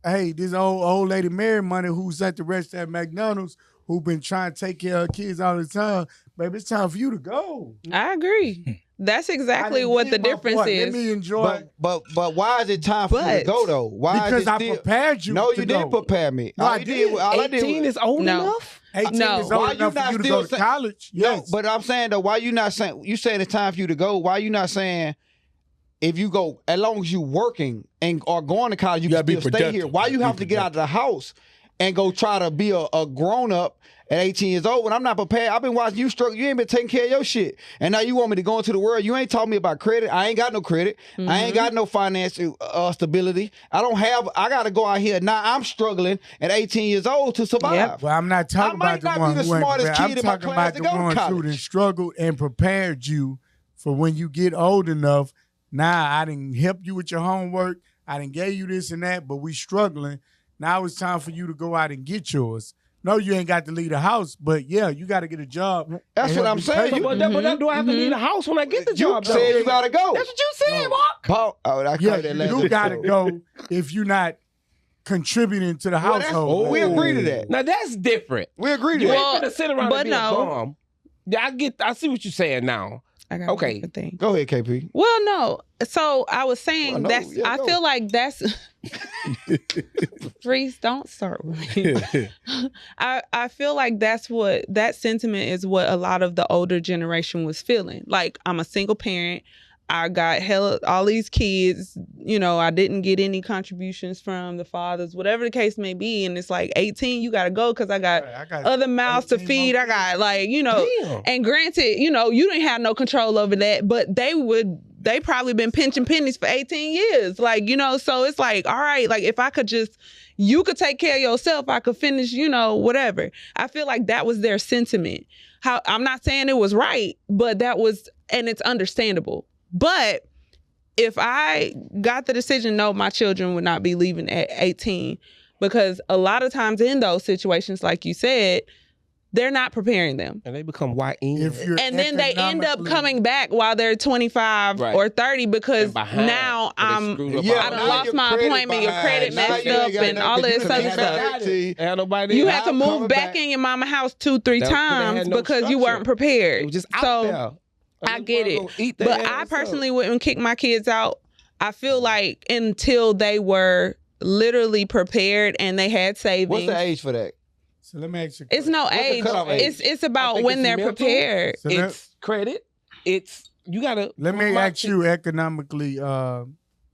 hey, this old lady married money who's at the restaurant at McDonald's, who been trying to take care of her kids all the time, baby, it's time for you to go. I agree. That's exactly I done what did the my difference part. is. Let me enjoy. But why is it time for you to But- go though? Why Because is it I still? prepared you. No, to you go. didn't prepare me. No, I did. All I did 18 was, is old No. enough? 18 No. is Why old you enough for not you to still go to say- college. No, Yes. but I'm saying though, why you not saying you saying it's time for you to go? Why you not saying if you go as long as you working and or going to college, you gotta can be still stay here? productive. Why you Be have to get out of the house and go try to be a grown up at 18 years old when I'm not prepared? I've been watching you struggle. You ain't been taking care of your shit, and now you want me to go into the world. You ain't taught me about credit. I ain't got no credit. I ain't got no financial stability. I got to go out here now. I'm struggling at 18 years old to survive. Yep. Well, I'm not talking I might about the not one be the who ain't smartest prepared. I'm kid in my talking class about to the go to ones who college. done struggled and prepared you for when you get old enough. Now I didn't help you with your homework. I didn't gave you this and that, but we struggling. Now it's time for you to go out and get yours. No, you ain't got to leave the house, but yeah, you got to get a job. That's and what help I'm you saying. pay You- for it. But do I have to leave the house when I get the You job? said though? you gotta go. That's what you said, No. Mark. Paul, I heard Yeah, that last you got to episode. go if you're not contributing to the Well, that's- household. we agree to that. Now that's different. We agree to You that. Well, ain't gonna sit around but and be a no. bum. Yeah, I see what you're saying now. I got Okay. different thing. Go ahead, KP. Well, no. So I was saying Well, no, that's. yeah, I go. feel like that's. Reese, don't start with me. I feel like that sentiment is what a lot of the older generation was feeling. Like, I'm a single parent. I got all these kids, I didn't get any contributions from the fathers, whatever the case may be. And it's like 18, you got to go because I got other mouths to 18 feed. more I got Damn. and granted, you didn't have no control over that, but they probably been pinching pennies for 18 years. So it's like, all right, like if I could you could take care of yourself, I could finish, whatever. I feel like that was their sentiment. I'm not saying it was right, but and it's understandable. But if I got the decision, no, my children would not be leaving at 18, because a lot of times in those situations, like you said, they're not preparing them. And they become white in. If you're And then they end up economically- coming back while they're 25 Right. or 30 because And behind. now But they screwed up I all done that. lost my appointment, your credit messed up, and all this other stuff. Ain't nobody. You Now have to I'm move coming back back. in your mama house 2-3 That- they had times no because you structure. weren't prepared. It was just out So there. I get it. Eat But I personally wouldn't kick my kids out. I feel like until they were literally prepared and they had savings. What's the age for that? So let me ask you. It's no the age. cutoff age? It's I about think when it's they're mental. prepared. So It's credit. It's you gotta. let me ask you economically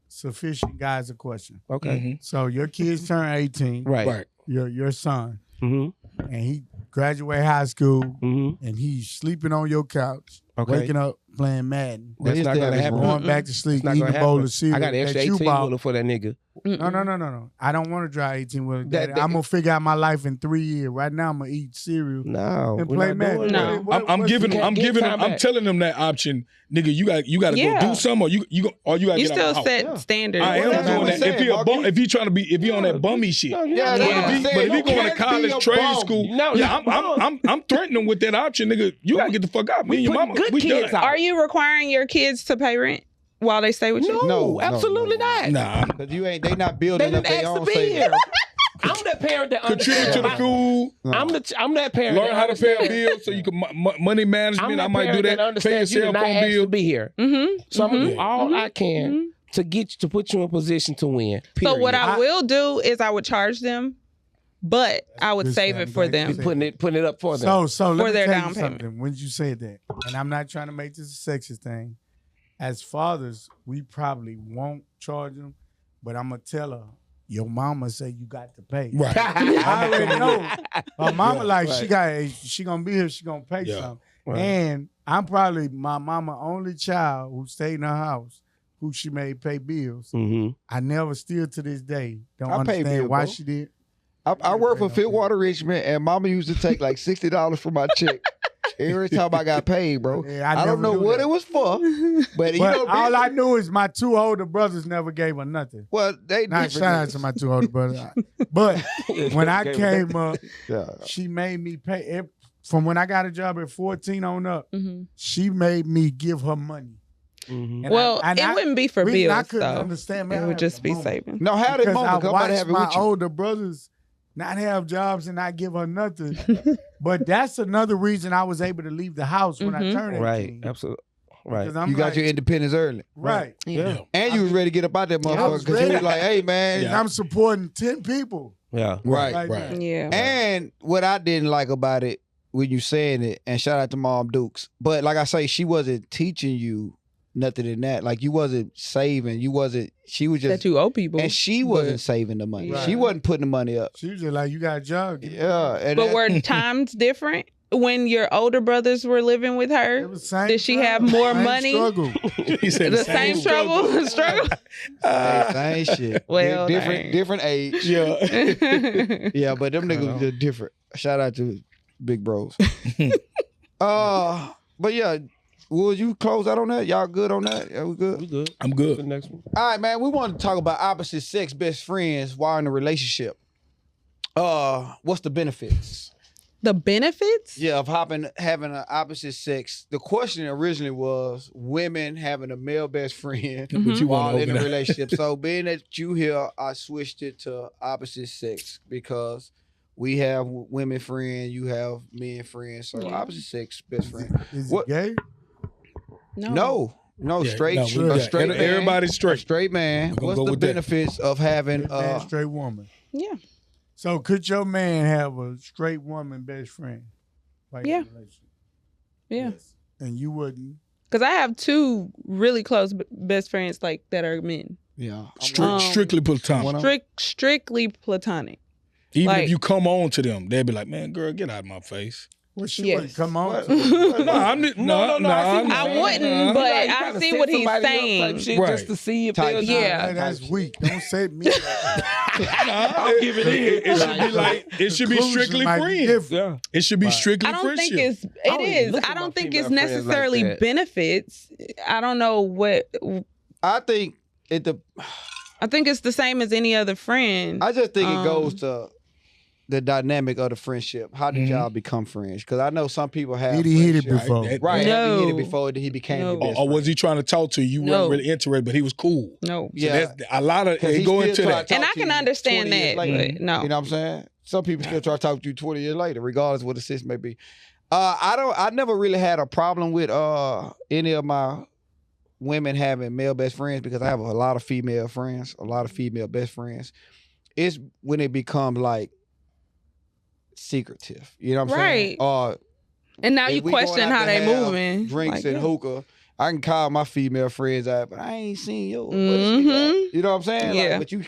sufficient guys a question. Okay. Mhm. So your kids turn 18. Right. Right. Your son, Mm-hmm. and he graduate high school, Mm-hmm. and he's sleeping on your couch, Okay. waking up playing Madden, That's They not used to gonna have happen. his going back to sleep, It's not eating gonna a bowl happen. of cereal I got an extra that you 18 bought. wheeler for that nigga. No. I don't want to drive 18 wheeler. That- I'm gonna figure out my life in 3 years. Right now, I'm gonna eat cereal No. and we're play not Madden. doing No. that. I'm giving you can't get time I'm back. telling them that option, nigga. You got to Yeah. go do something, or you gotta You get out still the house. set Yeah. standards. I am That's what doing we that. said, If he a bum, Marky. if he trying to be, if he on that bummy shit. No, you Yeah, not that's doing what that. I'm saying. But if he You going to can't be college, a trade bum. school, No, yeah, no. I'm threatening them with that option, nigga. You gotta get the fuck out. Me and your putting mama, good we kids done. out. Are you requiring your kids to pay rent while they stay with you? No, absolutely not. Nah, Because they not They building up didn't their ask to own be savings. here. I'm that parent that contribute to the understands. food. I'm that parent. Learn that how to pay a understands. bill so you can money management. I'm I that might do parent that. Pay your understands you cell did not phone ask bill. to be here. Mm-hmm. So I'm gonna do all I can to put you in a position to win. So what period. I will do is I would charge them, but I would Good save sound it for like them. you putting it up for them. So let For me their tell down you payment. something. When you said that, and I'm not trying to make this a sexist thing. As fathers, we probably won't charge them, but I'm gonna tell her, your mama say you got to pay. Right. I already know. Her mama right. she gonna be here, she gonna pay Yeah. something. Right. And I'm probably my mama only child who stayed in her house, who she made pay bills. Mm-hmm. I never still to this day don't I pay understand bills, why bro. she did. I work for Fieldwater Richmond, and Mama used to take like $60 from my check Every time I got paid, bro. Yeah, I don't know never knew what that. it was for, but you But know, all I knew is my 2 older brothers never gave her nothing. well, they Not different shout out to my 2 older brothers. But when I came up, Yeah. she made me pay. From when I got a job at 14 on up, Mm-hmm. she made me give her money. Mhm. And Well, I it wouldn't be for reason I bills couldn't though. understand, man, It I would had just a be moment. saving. No, how did Because I moment come about to watched have it my with you? older brothers not have jobs and not give her nothing. But that's another reason I was able to leave the house when I Mhm. turned 18. Right. Absolutely. Right. Because I'm You got like, your independence early, right. Yeah. and you was ready to get up out that I motherfucker was because you was ready. like, "Hey, man." And I'm supporting 10 people. Yeah. Right. Right. now. Yeah. And what I didn't like about it when you saying it, and shout out to Mom Dukes, but like I say, she wasn't teaching you nothing in that. Like you wasn't saving. You wasn't. She was just. That you owe people. And she wasn't saving the money. Right. She wasn't putting the money up. She was just like, you got a job. Yeah. And But that- were times different when your older brothers were living with It her? was same Did she time, have more same money? Struggle. He said The same trouble, struggle. same shit. Well, different, dang. different age. Yeah. Yeah, but them niggas just different. Shout out to Big Bros. But yeah, would you close out on that? Y'all good on that? Yeah, we good? We good. I'm The good. next one. All right, man. We want to talk about opposite sex best friends while in a relationship. What's the benefits? The benefits? Yeah, of having an opposite sex. The question originally was women having a male best friend But you while want in to a open relationship. So being that you here, I switched it to opposite sex because we have women friends, you have men friends. So Yeah. opposite sex best friend. Is What- it gay? No, Yeah, straight. no, a yeah, straight man. everybody's straight. A straight man. We're gonna What's go the with that. benefits of having Straight man, straight woman. Yeah. So could your man have a straight woman best friend? Like Yeah. in a relationship? Yeah. Yes. And you wouldn't. Because I have 2 really close best friends like that are men. yeah. Strictly platonic. Strictly platonic. Even like- if you come on to them, they'd be like, "Man, girl, get out of my face." Well, she Yes. wouldn't come on. What? to No, I'm No, I see what I you're saying. wouldn't, but Like, you I kinda see set what he's somebody up type saying. shit Right. just to see if Type they'll shit. Yeah. Hey, that's weak. Don't say me. I'll give it in. It should be like it should be strictly friends. Yeah. It should be Right. strictly I don't think friendship. it don't even is. look I at my don't think female it's friends like necessarily that. benefits. I don't know what. I think I think it's the same as any other friend. I just think it goes to the dynamic of the friendship. How did Mhm. y'all become friends? Because I know some people have Did he hit it friendships- before? Right, have he hit it No. before he became No. your best Or was friend? he trying to talk to you? You No. weren't really interested, but he was cool. No. So Yeah. that's a lot of 'Cause it he go still into try that. to talk And I to can you understand 20 years that, later. but no. You know what I'm saying? Some people still try to talk to you 20 years later, regardless of what the situation may be. I never really had a problem with any of my women having male best friends because I have a lot of female friends, a lot of female best friends. It's when it becomes like secretive. You know what I'm saying? Right. And now If you we going question out how to they have moving. drinks Like, and yeah. hookah. I can call my female friends out, but I ain't seen yours. What Mhm. is that? You know what I'm saying? Yeah. Like, but you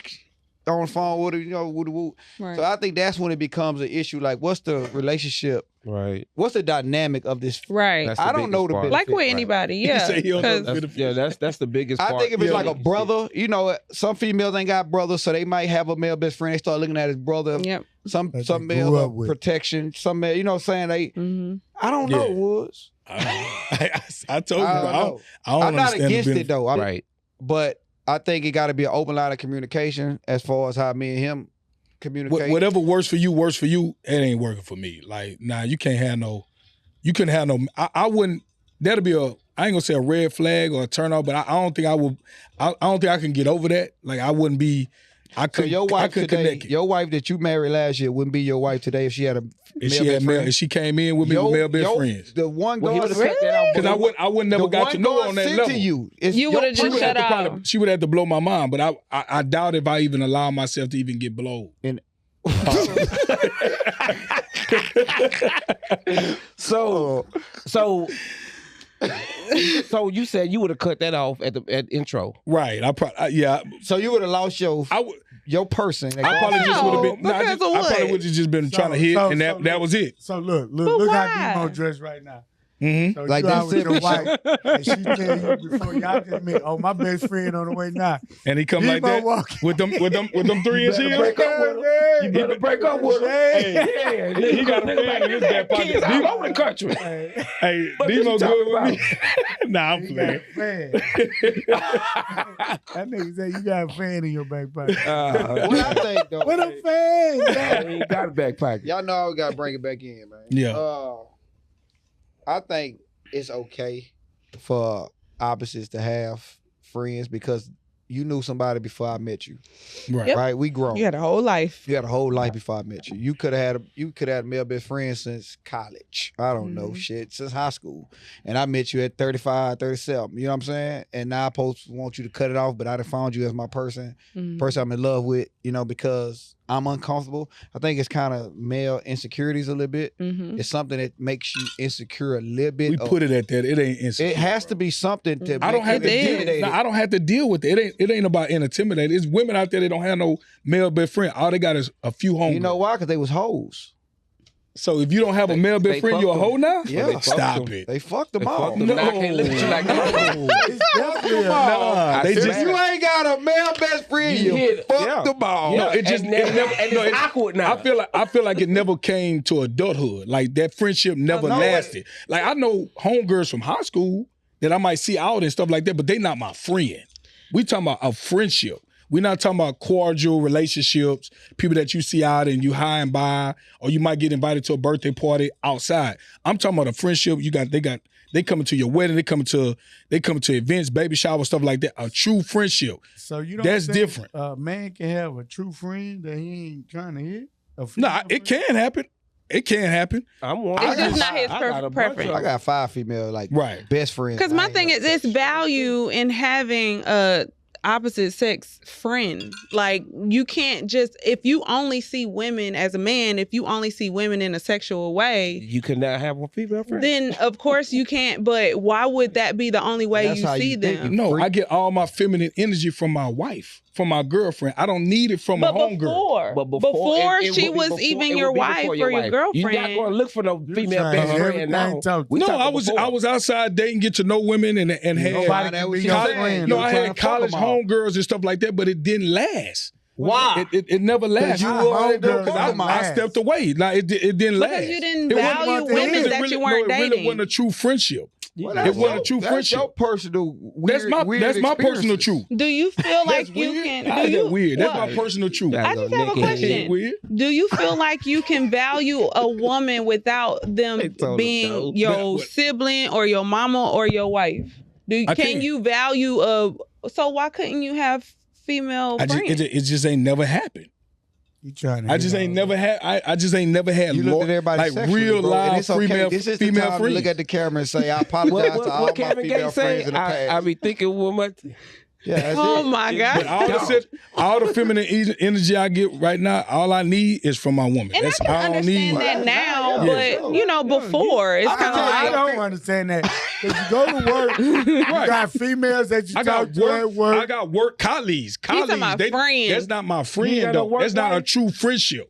on the phone with her, you know, woo. Right. So I think that's when it becomes an issue. Like, what's the relationship? Right. What's the dynamic of this? Right. That's I the don't know biggest the part. benefit. Like with Right. anybody, He yeah. said he don't know 'Cause- the That's the biggest I part. think if it's Yeah. like a brother, you know, some females ain't got brothers, so they might have a male best friend. They start looking at his brother. Yep. Some That they male grew up with. protection. Some male, you know what I'm saying? They, hmm I don't know, Yeah. Woods. I told you, I bro, don't know. I don't I'm not understand the against it benefit. though. Right. But I think it got to be an open line of communication as far as how me and him communicate. Whatever works for you, it ain't working for me. Like, nah, you can't have no, you couldn't have no, I wouldn't, that'll be I ain't gonna say a red flag or a turn off, but I don't think I would, I don't think I can get over that. Like, I wouldn't be, I So couldn't, your I wife couldn't today, connect it. your wife that you married last year wouldn't be your wife today if she had a If male she best had friend. if she came in with me with male best friends. The one Well, he God would've cut that out. Because I would never the got one to know God on that sent level. to you. It's You your would've just person. shut up. She would have to blow my mind, but I doubt if I even allow myself to even get blowed. So you said you would have cut that off at intro. Right. Yeah. So you would have lost your person. I probably just would have been. No, I because of probably what? would have just been So- trying to hit, so- and so that was it. So look But how why? Demo dressed right now. Mm-hmm. So Like you them out with your siblings. wife, and she tell you before y'all just meet, oh, my best friend on the way now. And he come like Debo that walking. with them 3 inch heels. break up with him. You better break up with him. Hey, he got a fan in his back pocket. Kids all over the country. Hey, What Debo you good talking with me. Nah, I'm You got playing. a fan. That nigga said you got a fan in your back pocket. What I think though, What a fan! I ain't got a back pocket. y'all know I gotta bring it back in, man. Yeah. I think it's okay for opposites to have friends because you knew somebody before I met you, Right. Yep. right? We grown. You had a whole life. You had a whole life before I met you. You could have had a male best friend since college. I don't know shit, since high school. And I met you at 35, 37. You know what I'm saying? And now I supposed to want you to cut it off, but I done found you as my person I'm in love with, you know, because I'm uncomfortable. I think it's kind of male insecurities a little bit. It's something that makes you insecure a little bit. We put it at that. It ain't insecure. It has to be something to I don't have to deal. I don't have to deal with it. It ain't about intimidating. It's women out there that don't have no male best friend. All they got is a few homegirls. You know why? Because they was hoes. So if you don't have a male best friend, you a hoe now? Yeah. Stop it. They fucked them all. No. I can't look at you like that. It's definitely a Nah, they If just you ain't got a male best friend, you fucked the ball. No, it just and it's awkward now. I feel like it never came to adulthood. Like that friendship never lasted. Like I know homegirls from high school that I might see out and stuff like that, but they not my friend. We talking about a friendship. We're not talking about cordial relationships, people that you see out and you high and by, or you might get invited to a birthday party outside. I'm talking about a friendship. They coming to your wedding, they coming to events, baby shower, stuff like that. A true friendship. So you don't That's think different. A man can have a true friend that he ain't trying to hit? Nah, it can happen. It can happen. I'm one. It's just not his I got a bunch preference. of I got 5 female best friends. Because my thing is, it's value in having a opposite sex friend. Like you can't just, if you only see women as a man, if you only see women in a sexual way, You could not have a female friend. then of course you can't. But why would that be the only way That's you how see you think them? it- No, I get all my feminine energy from my wife, from my girlfriend. I don't need it from But a homegirl. before it she would be was before- even it would your be wife before or your your wife. girlfriend. You're not going to look for no You female trying best to friend everything now. talk- We No, talking I before. was outside dating, get to know women and had Nobody that can was be your your friend. friend. no, You I trying had to fuck college them all. homegirls and stuff like that, but it didn't last. Why? It never lasted. you Our already homegirls done don't I last. stepped away. Like it didn't last. Because you didn't It wasn't value about the women end. that It you weren't no, it really dating. wasn't a true friendship. Well, It wasn't a true that's friendship. your personal That's weird, my weird personal experiences. truth. Do you feel like That's you weird. can? How's Do you? that weird? That's What? my personal truth. I just have a question. Weird. Do you feel like you can value a woman without them They told us being no. your What? sibling or your mama or your wife? I Can can't. you value a? So why couldn't you have female friends? It just ain't never happened. You trying to I just ain't never had. I just ain't never had You look at everybody like sexually, real bro, and live it's okay. female This is the female time friends. to look at the camera and say, I apologize to all my Kevin female Gates say? friends in the past. I be thinking with my... Yeah, that's Oh it. my But God! all the feminine energy I get right now, all I need is from my woman. And That's I can all I don't need. understand that now, Yeah. but you know, before it's kind of I like don't understand that. Because you go to work, you got females that you I talk got to at work. work. I got work colleagues. talking about friends. That's not my You friend got no though. work That's not a life? true friendship.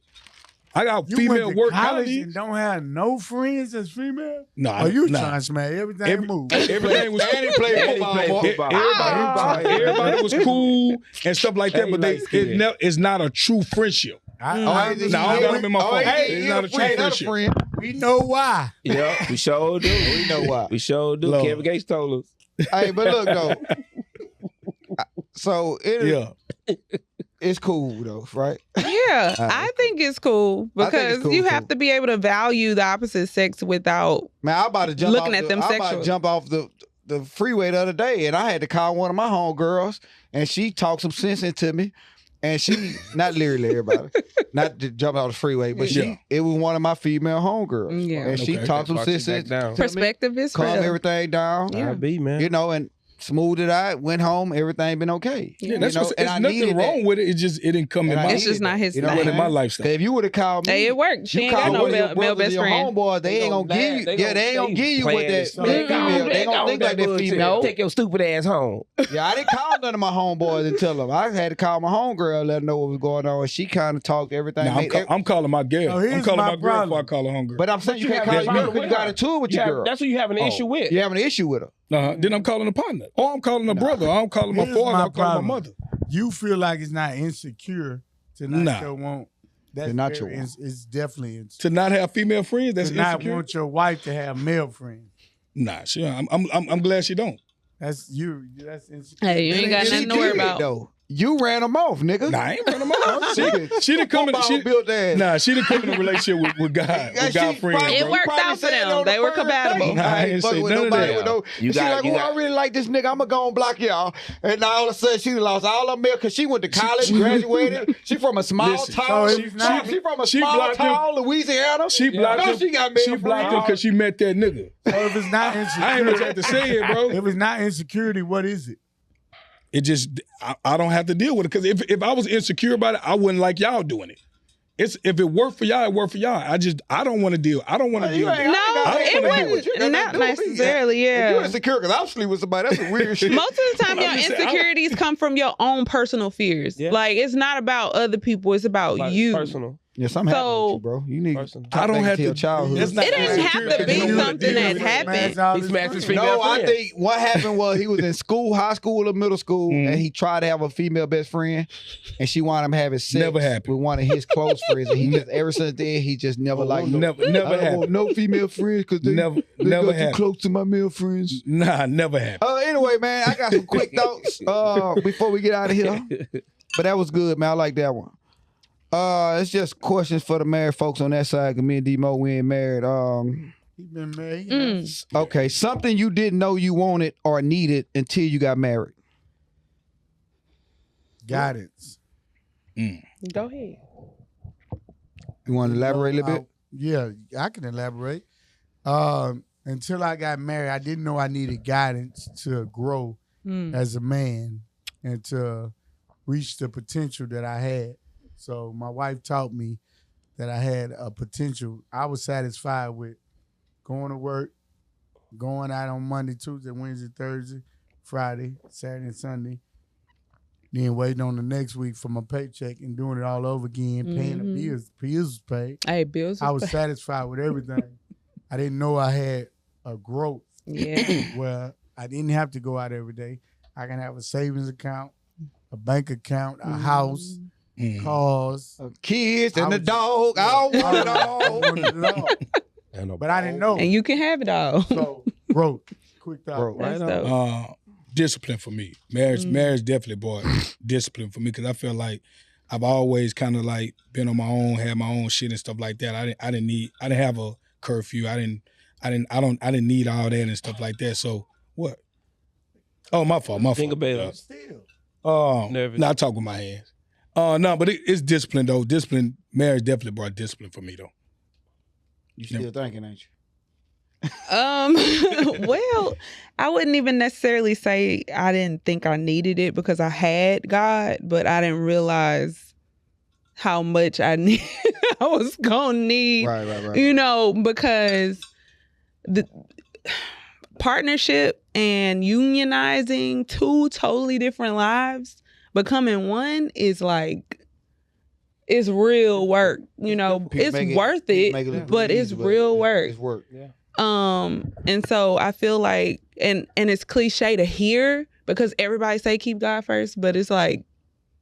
I got You female went to work college colleagues. and don't have no friends as female? No, Are you nah. trying to smash everything move? Everything was. And he played And he football. played boy. football. Everybody was cool and stuff like that, Hey, but light skin. it's not a true friendship. I No, I don't got them in my phone. It's not a true friendship. friend. we know why. Yeah, we sure do. We know why. We sure do. Lord. Kevin Gates told us. Hey, but look though. So Yeah. it's cool though, right? yeah, I think it's cool I think it's because cool, you too. have to be able to value the opposite sex without. Man, I'm about to jump Looking off at them I'm about to sexually. jump off the freeway the other day, and I had to call one of my homegirls, and she talked some sense into me. And she, not literally everybody, not to jump off the freeway, but Yeah. it was one of my female homegirls. Yeah. And she Okay. talked some Brought you sense back down. to me, Perspective is calm real. everything down. Yeah. I be, man. You know, and smoothed it out, went home, everything been okay. Yeah, that's You know, what's, and it's I nothing needed wrong that. with it. It didn't come in And I my. It's just not his You know thing. what in I'm my saying? lifestyle. 'Cause if you would have called me, Hey, it worked. She you ain't got call no one of your male brothers, best your friend. homeboys, they ain't gonna give you. Yeah, they ain't gonna give you what that. They gonna think like that female. Take your stupid ass home. Yeah, I didn't call none of my homeboys and tell them. I had to call my homegirl, let her know what was going on. And she kind of talked everything. Nah, I'm calling my girl. Oh, here's I'm calling my my girl problem. before I call her homegirl. But I'm saying you can't have call a your girl problem because you with got her. into it with your girl. That's what you have an issue with. You having an issue with her. Then I'm calling a partner. Or I'm calling a brother. I'm calling my Here's father. my I'm calling problem. my mother. You feel like it's not insecure to not Nah. your want. That's To not very your want. It's definitely insecure. To not have female friends, that's To not insecure. want your wife to have male friends. Nah, sure. I'm glad she don't. That's you. That's insecure. Hey, you ain't got She nothing to worry did, about. though. You ran them off, nigga. Nah, I ain't running my mouth. She didn't come in. Football built ass. Nah, she didn't come in a relationship with God. Yeah, With God she friends, probably- It bro. worked probably out for said them. on the They were first compatible. date. Nah, I ain't fucking say with none of nobody that. with no- You she got- like, you oh, got- I really like this nigga. I'm gonna go and block y'all. And now all of a sudden she lost all her male because she went to college, graduated. She from a small Listen, town. so she's not- She from a she small blocked him. town, Louisiana. She blocked No, him. she got male She blocked him friends. because she met that nigga. So if it's not I ain't insecurity, much have to say it, bro. if it's not insecurity, what is it? It just I don't have to deal with it because if I was insecure about it, I wouldn't like y'all doing it. If it worked for y'all, it worked for y'all. I don't want to deal. I don't want to deal with it. No, I it don't wanna deal with wasn't. Not necessarily, If you yeah. insecure because I'm sleeping with somebody, that's some weird shit. Most of the time, I'm your just saying, insecurities come from your own personal fears. Yeah. Like, it's not about other people. It's about Like, you. personal. Yeah, something happened So- with you, bro. You need to Personal. talk I don't back have into your to- childhood. It's not It didn't have to be insecure. something that happened. He smashed his female No, I friend. think what happened was he was in school, high school or middle school, Mhm. and he tried to have a female best friend, and she wanted him having sex Never happened. with one of his close friends. And he just ever since then he just never liked no. Never I don't want happened. no female friends because they Never go too happened. close to my male friends. Nah, never happened. Anyway, man, I got some quick thoughts before we get out of here. But that was good, man. I like that one. It's just questions for the married folks on that side. Cause me and D-Mo, we ain't married. He been married. Okay, something you didn't know you wanted or needed until you got married. Guidance. Go ahead. You want to elaborate a little bit? Yeah, I can elaborate. Until I got married, I didn't know I needed guidance to grow as a man and to reach the potential that I had. So my wife taught me that I had a potential. I was satisfied with going to work, going out on Monday, Tuesday, Wednesday, Thursday, Friday, Saturday, and Sunday. Then waiting on the next week for my paycheck and doing it all over again, paying the bills. Bills was paid. Hey, Bills. I was satisfied with everything. I didn't know I had a growth Yeah. where I didn't have to go out every day. I can have a savings account, a bank account, a house, cars. Kids and I the was- dog. I don't want it I all. wanted it all. And a But I didn't know. And you can have it all. So growth. Quick thought. Growth. That's Right dope. Discipline for me. Marriage definitely brought discipline for me because I feel like I've always kind of like been on my own, had my own shit and stuff like that. I didn't have a curfew. I didn't need all that and stuff like that. So what? Oh, my fault. Jingle bells. Still. Nervous. No, I talk with my hands. No, but it's discipline though. Discipline. Marriage definitely brought discipline for me though. You still thinking, ain't you? Well, I wouldn't even necessarily say I didn't think I needed it because I had God, but I didn't realize how much I was gonna need. Right. You know, because the partnership and unionizing two totally different lives, becoming one is like, it's real work. You know, People it's make worth people it, make look but it's easy, real work. It's work. Yeah. And so I feel like, and it's cliche to hear because everybody say keep God first, but it's like,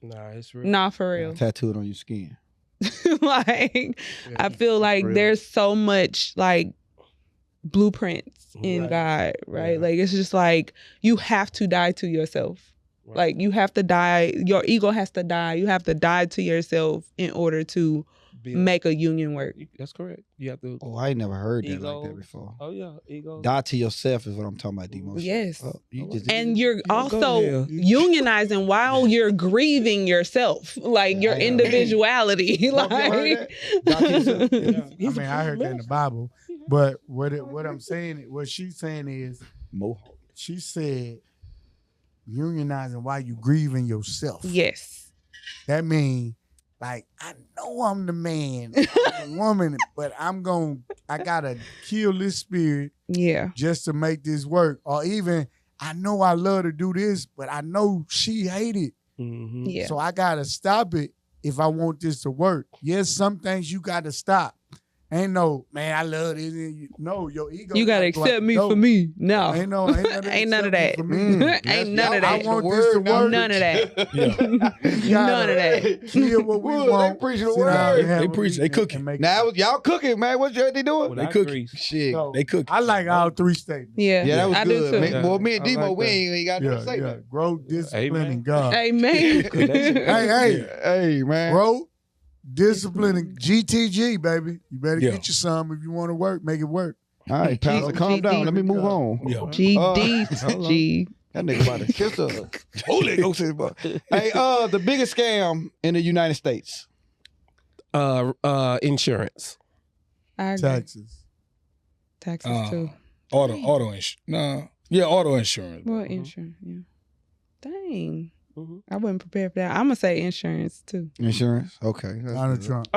Nah, it's real. not for real. Tattooed on your skin. Like, I feel like real. there's so much like blueprints in Right. God, right? Yeah. Like, it's just like, you have to die to yourself. Right. Like, you have to die. Your ego has to die. You have to die to yourself in order to Build. make a union work. That's correct. You have to. Oh, I ain't never heard that like that Ego. before. Oh yeah, ego. Die to yourself is what I'm talking about, D-Mo. Yes. Oh, you just And you're go also ahead. unionizing while you're grieving yourself, like your I know. individuality. Mark, you heard that? Die to yourself. I mean, I heard that in the Bible. But what I'm saying, what she's saying is, Mohawk. she said unionizing while you grieving yourself. Yes. That means, like, I know I'm the man, I'm the woman, but I gotta kill this spirit Yeah. just to make this work. Or even, I know I love to do this, but I know she hate it. Mm-hmm. Yeah. So I gotta stop it if I want this to work. Yes, some things you gotta stop. Ain't no, man, I love this. No, your ego. You gotta accept me for me. No. Ain't none of that. For me. Ain't none of I that. want this to work. None of that. Yeah. None of that. Kill what we want. They preaching the sit down word. and have They a preach, meeting they cooking. and make Now it. y'all cooking, man. What they doing? Without cook. grease. Shit. So, They cook. I like all three statements. Yeah. Yeah, that was I do good. too. Man, Yeah. boy, me and I Demo, like we that. ain't got nothing to say that. Growth, discipline, Amen. and God. Amen. Hey, Hey, man. growth, discipline, and GTG, baby. You better Yeah. get you some if you want to work. Make it work. All right, Pastor, calm down. Let me move on. Yeah. GD. That nigga about to kiss her. Holy Ghost is about. Hey, the biggest scam in the United States. Insurance. I agree. Taxes. Taxes too. Auto insurance. No. Yeah, auto insurance. Well, insurance. Yeah. Dang. Mhm. I wasn't prepared for that. I'm gonna say insurance too. Insurance. Okay. that's Donald good. Trump.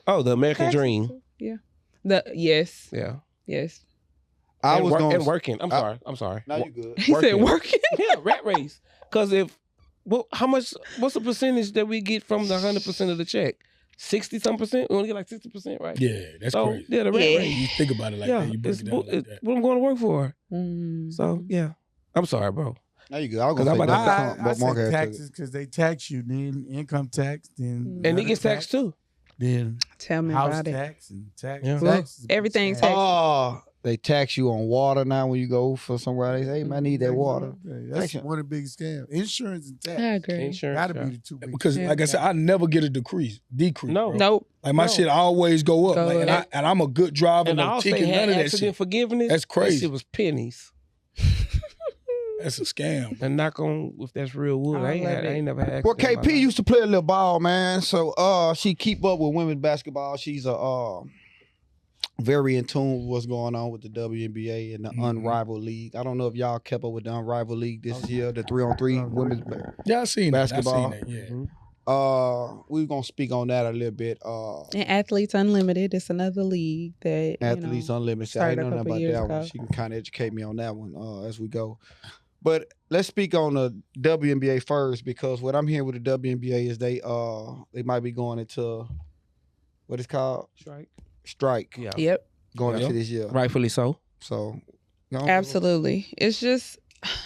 Oh, the American Taxes, dream. too. Yeah. Yes. Yeah. I was going. and working. I'm sorry. Now you good. He said working. Yeah, rat race. Because what's the percentage that we get from the 100% of the check? 60-some percent? We only get like 60%, right? Yeah, that's So, crazy. yeah, the rat Yeah. race. You think about it like Yeah, that. You break it's it down like it's that. what I'm going to work for. Mm. So, yeah. I'm sorry, bro. Now you good. I was 'Cause gonna I'm say about that, to- I but Mark say had taxes because they tax you, then income tax, then And he another gets taxed too. then Tell me house about it. tax and tax. Yeah. Tax is a big Everything's scam. tax. Oh, they tax you on water now when you go for somewhere. They say, hey, man, I need that water. That's Tax. one of the biggest scams. Insurance and tax. I agree. Insurance. Gotta yeah. be the two biggest. Because like I said, I never get a decrease. No. bro. Nope. Like my No. shit always go up. Go Like, up. and I'm a good driver, And no I'll say ticket, none had of that accident shit. forgiveness. That's crazy. That shit was pennies. That's a scam. And knock on if that's real wood. I ain't never had. Well, accident in my KP life. used to play a little ball, man. So she keep up with women's basketball. She's very in tune with what's going on with the WNBA and the Unrivaled League. I don't know if y'all kept up with the Unrivaled League this year, the 3-on-3 women's Yeah, I seen basketball. that. I seen that, yeah. Mhm. We're gonna speak on that a little bit. And Athletes Unlimited, it's another league that Athletes Unlimited. I started ain't a know nothing couple about years that one. ago. She can kind of educate me on that one as we go. But let's speak on the WNBA first, because what I'm hearing with the WNBA is they might be going into what it's called strike Yeah. Yep. going Yeah. into this year. Rightfully so. So Absolutely. It's just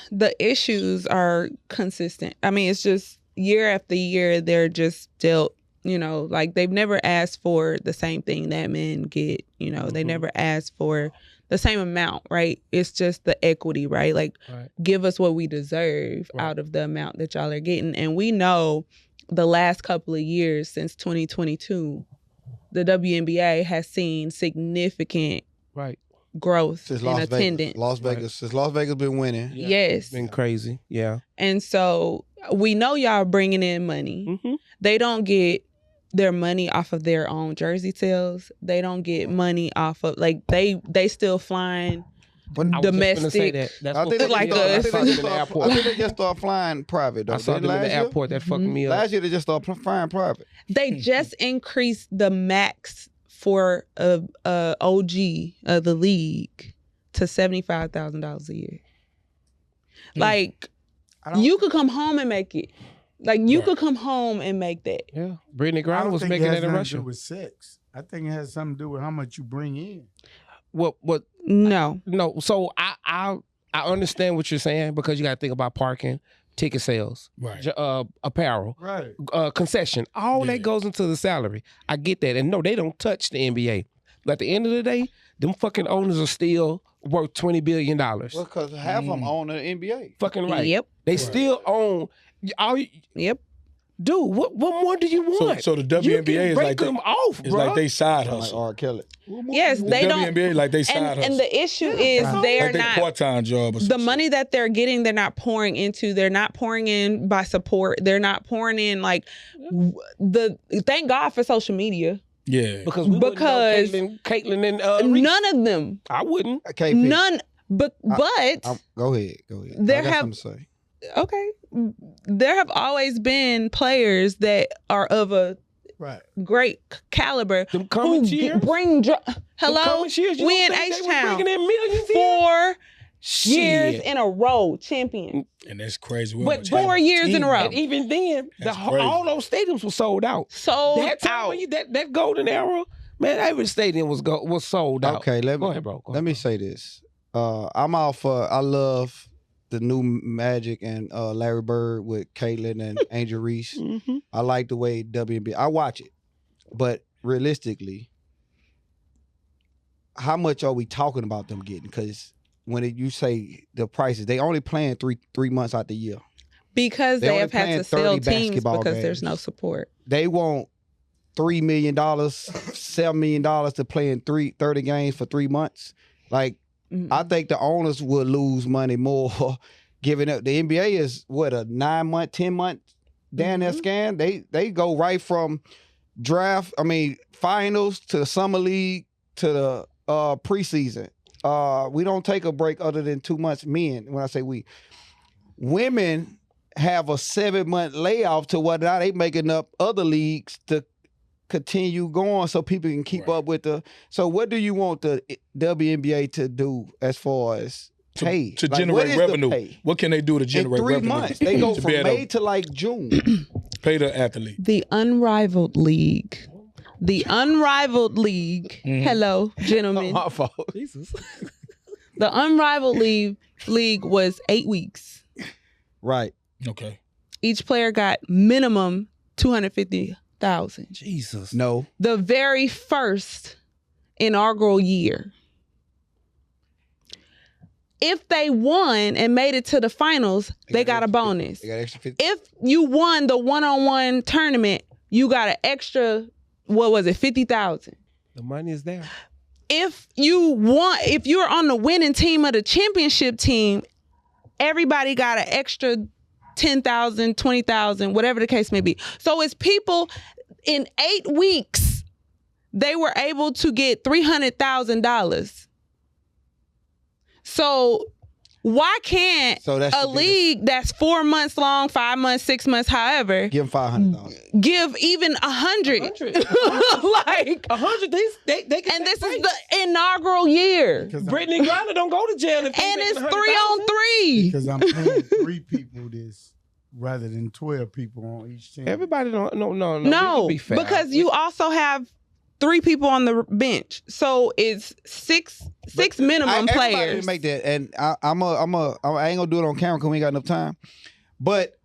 the issues are consistent. I mean, it's just year after year, they're just dealt, like they've never asked for the same thing that men get, they never asked for the same amount, right? It's just the equity, right? Like, Right. give us what we deserve Right. out of the amount that y'all are getting. And we know the last couple of years since 2022, the WNBA has seen significant Right. growth since in Las attendance. Vegas, since Las Vegas been winning. Yeah. Yes. It's been crazy. Yeah. And so we know y'all bringing in money. Mm-hmm. They don't get their money off of their own jersey sales. They don't get money off of they still flying domestic. That's I what think, Like I us. think they just start flying private though. I saw them in Last the year? airport. That fucked me up. Last year they just started flying private. They just increased the max for a OG of the league to $75,000 a year. Like you could come home and make it. Like you could come home and make that. Yeah. Brittany I Griner don't was think making it has that in nothing to Russia. do with sex. I think it has something to do with how much you bring in. What? No. No. So I understand what you're saying, because you got to think about parking, ticket sales, Right. apparel, Right. concession. All Yeah. that goes into the salary. I get that. And no, they don't touch the NBA. But at the end of the day, them fucking owners are still worth $20 billion. Well, because half of them own the NBA. Fucking right. Yep. They still own. Yep. Dude, what more do you want? So the You WNBA can is break like them off, It's bro. like they side Like hustle. R. Kelly. Yes, The they don't. WNBA like they side hustle. And the issue is they're like they not. part-time job or The some money that they're getting, they're not pouring into. They're not pouring in by support. They're not pouring in like Thank God for social media. shit. Yeah. Because we wouldn't know Caitlyn and Reese. None of them. I wouldn't. KP. None. But Go ahead. There I got have- something to say. okay, there have always been players that are of a great caliber Them coming who years? bring hello, coming years, you we in don't think they was H-Town bringing in millions in? 4 Shit. years in a row, champion. And that's crazy. But 4 years in a row. And even then, That's crazy. all those stadiums were sold out. Sold That time out. when that golden era, man, every stadium was sold out. Okay, Go ahead, bro. Go Let ahead, me bro. say this. I'm all for. I love the new Magic and Larry Bird with Caitlyn and Angel Reese. Mhm. I like the way WNBA. I watch it, but realistically, how much are we talking about them getting? Because when you say the prices, they only playing three months out the year. Because They they only have had playing to sell 30 teams basketball because there's games. no support. They want $3 million, $7 million to play in 30 games for 3 months. Like, I think the owners would lose money more giving up. The NBA is what, a 9-month, 10-month down there scan. They go right from finals to the summer league to the preseason. We don't take a break other than 2 months. Men, when I say we, women have a 7-month layoff to what now they making up other leagues to continue going so people can keep up with the. So what do you want the WNBA to do as far as pay? To Like, generate what is the revenue. pay? What can they do to generate In 3 revenue? months. They go to from be able May to like June. pay the athlete. The unrivaled league. The unrivaled league. Hello, gentlemen. My fault. Jesus. The unrivaled league was 8 weeks. Right. Okay. Each player got minimum $250,000. Jesus. No. The very first inaugural year. If they won and made it to the finals, they got a bonus. They got extra 50. If you won the one-on-one tournament, you got an extra, what was it, 50,000. The money is there. If you're on the winning team of the championship team, everybody got an extra 10,000, 20,000, whatever the case may be. So it's people in 8 weeks, they were able to get $300,000. So why can't a league that's 4 months long, 5 months, 6 months, however, Give them $500. give even 100? 100. Like 100. They can. and this is the inaugural year. Brittany Griner don't go to jail if they And making it's 100,000. 3-on-3. Because I'm paying 3 people this rather than 12 people on each team. Everybody don't. No. No, be fair. because you also have 3 people on the bench, so it's six minimum Everybody players. didn't make that, and I ain't gonna do it on camera because we ain't got enough time. But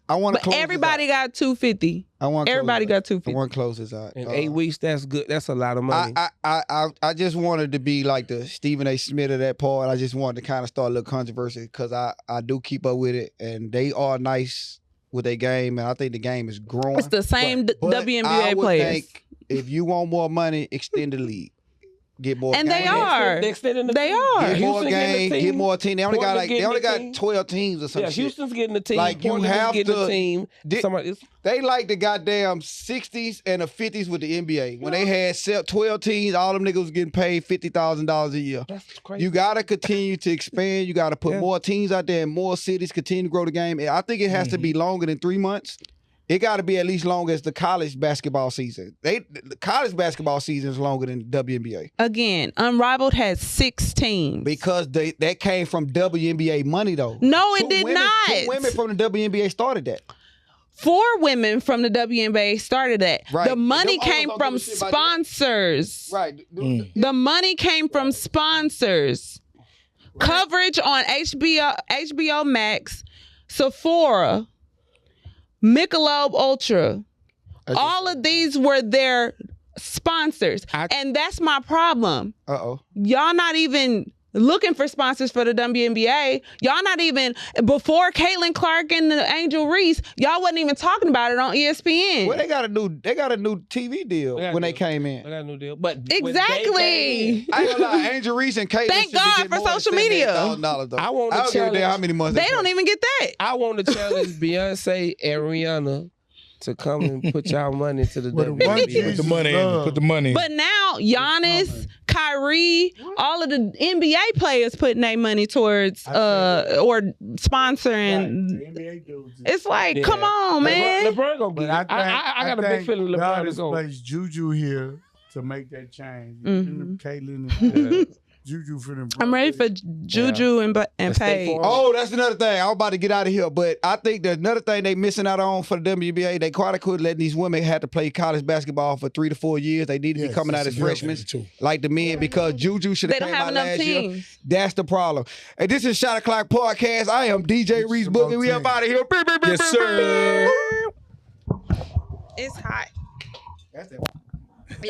I want to. But everybody got $250. Everybody got $250. I want to close this out. In 8 weeks, that's good. That's a lot of money. I just wanted to be like the Stephen A. Smith of that part. I just wanted to kind of start a little controversy because I do keep up with it, and they are nice with their game, and I think the game is growing. It's the same But WNBA I would players. think if you want more money, extend the league. Get more And they games. are. They extending the They team. are. Get more Houston getting games, the team. get more team. They only got Portland they only getting the got team. 12 teams or some Yeah, shit. Houston's getting the team. Like, you Portland is have getting the to- team. Did- They like the goddamn 60s and the 50s with the NBA. When they had 12 teams, all them niggas was getting paid $50,000 a year. That's crazy. You got to continue to expand. You got to put more teams out there in more cities, continue to grow the game. And I think it has to be longer than 3 months. It got to be at least long as the college basketball season. The college basketball season is longer than the WNBA. Again, Unrivaled has 6 teams. Because that came from WNBA money, though. No, it did not. 2 women from the WNBA started that. 4 women from the WNBA started that. Right. The money Them owners came don't from give a shit about that. sponsors. Right. The money came from sponsors. Coverage on HBO Max, Sephora, Michelob Ultra. All of these were their sponsors. And that's my problem. Uh-oh. Y'all not even looking for sponsors for the WNBA. Y'all not even, before Caitlin Clark and the Angel Reese, y'all wasn't even talking about it on ESPN. Well, they got a new TV deal when they came in. I got a new deal. But Exactly. I ain't gonna lie, Angel Reese and Caitlin Thank should be God getting for more than social media. $78,000 though. I want to don't give a damn challenge- how many months They don't even get that. I want to challenge Beyonce and Rihanna to come and put y'all money into the Well, the one WNBA. Jesus Put the money in. love. Put the money in. But now Giannis, Kyrie, all of the NBA players putting their money towards or sponsoring. The NBA dudes. It's like, come on, man. LeBron gonna get it. I got a big feeling LeBron God is has going. placed Juju here to make that change. Mhm. Caitlin and Juju for them. I'm ready for Juju and Paige. Oh, that's another thing. I'm about to get out of here, but I think there's another thing they missing out on for the WNBA. They quite could letting these women have to play college basketball for 3 to 4 years. They need to be coming out as freshmen, like the men, because Juju should have They came don't have out enough last year. teams. That's the problem. And this is Shot O'Clock Podcast. I am DJ Reese Boogie. We up out of here. Yes, sir. It's hot. That's it.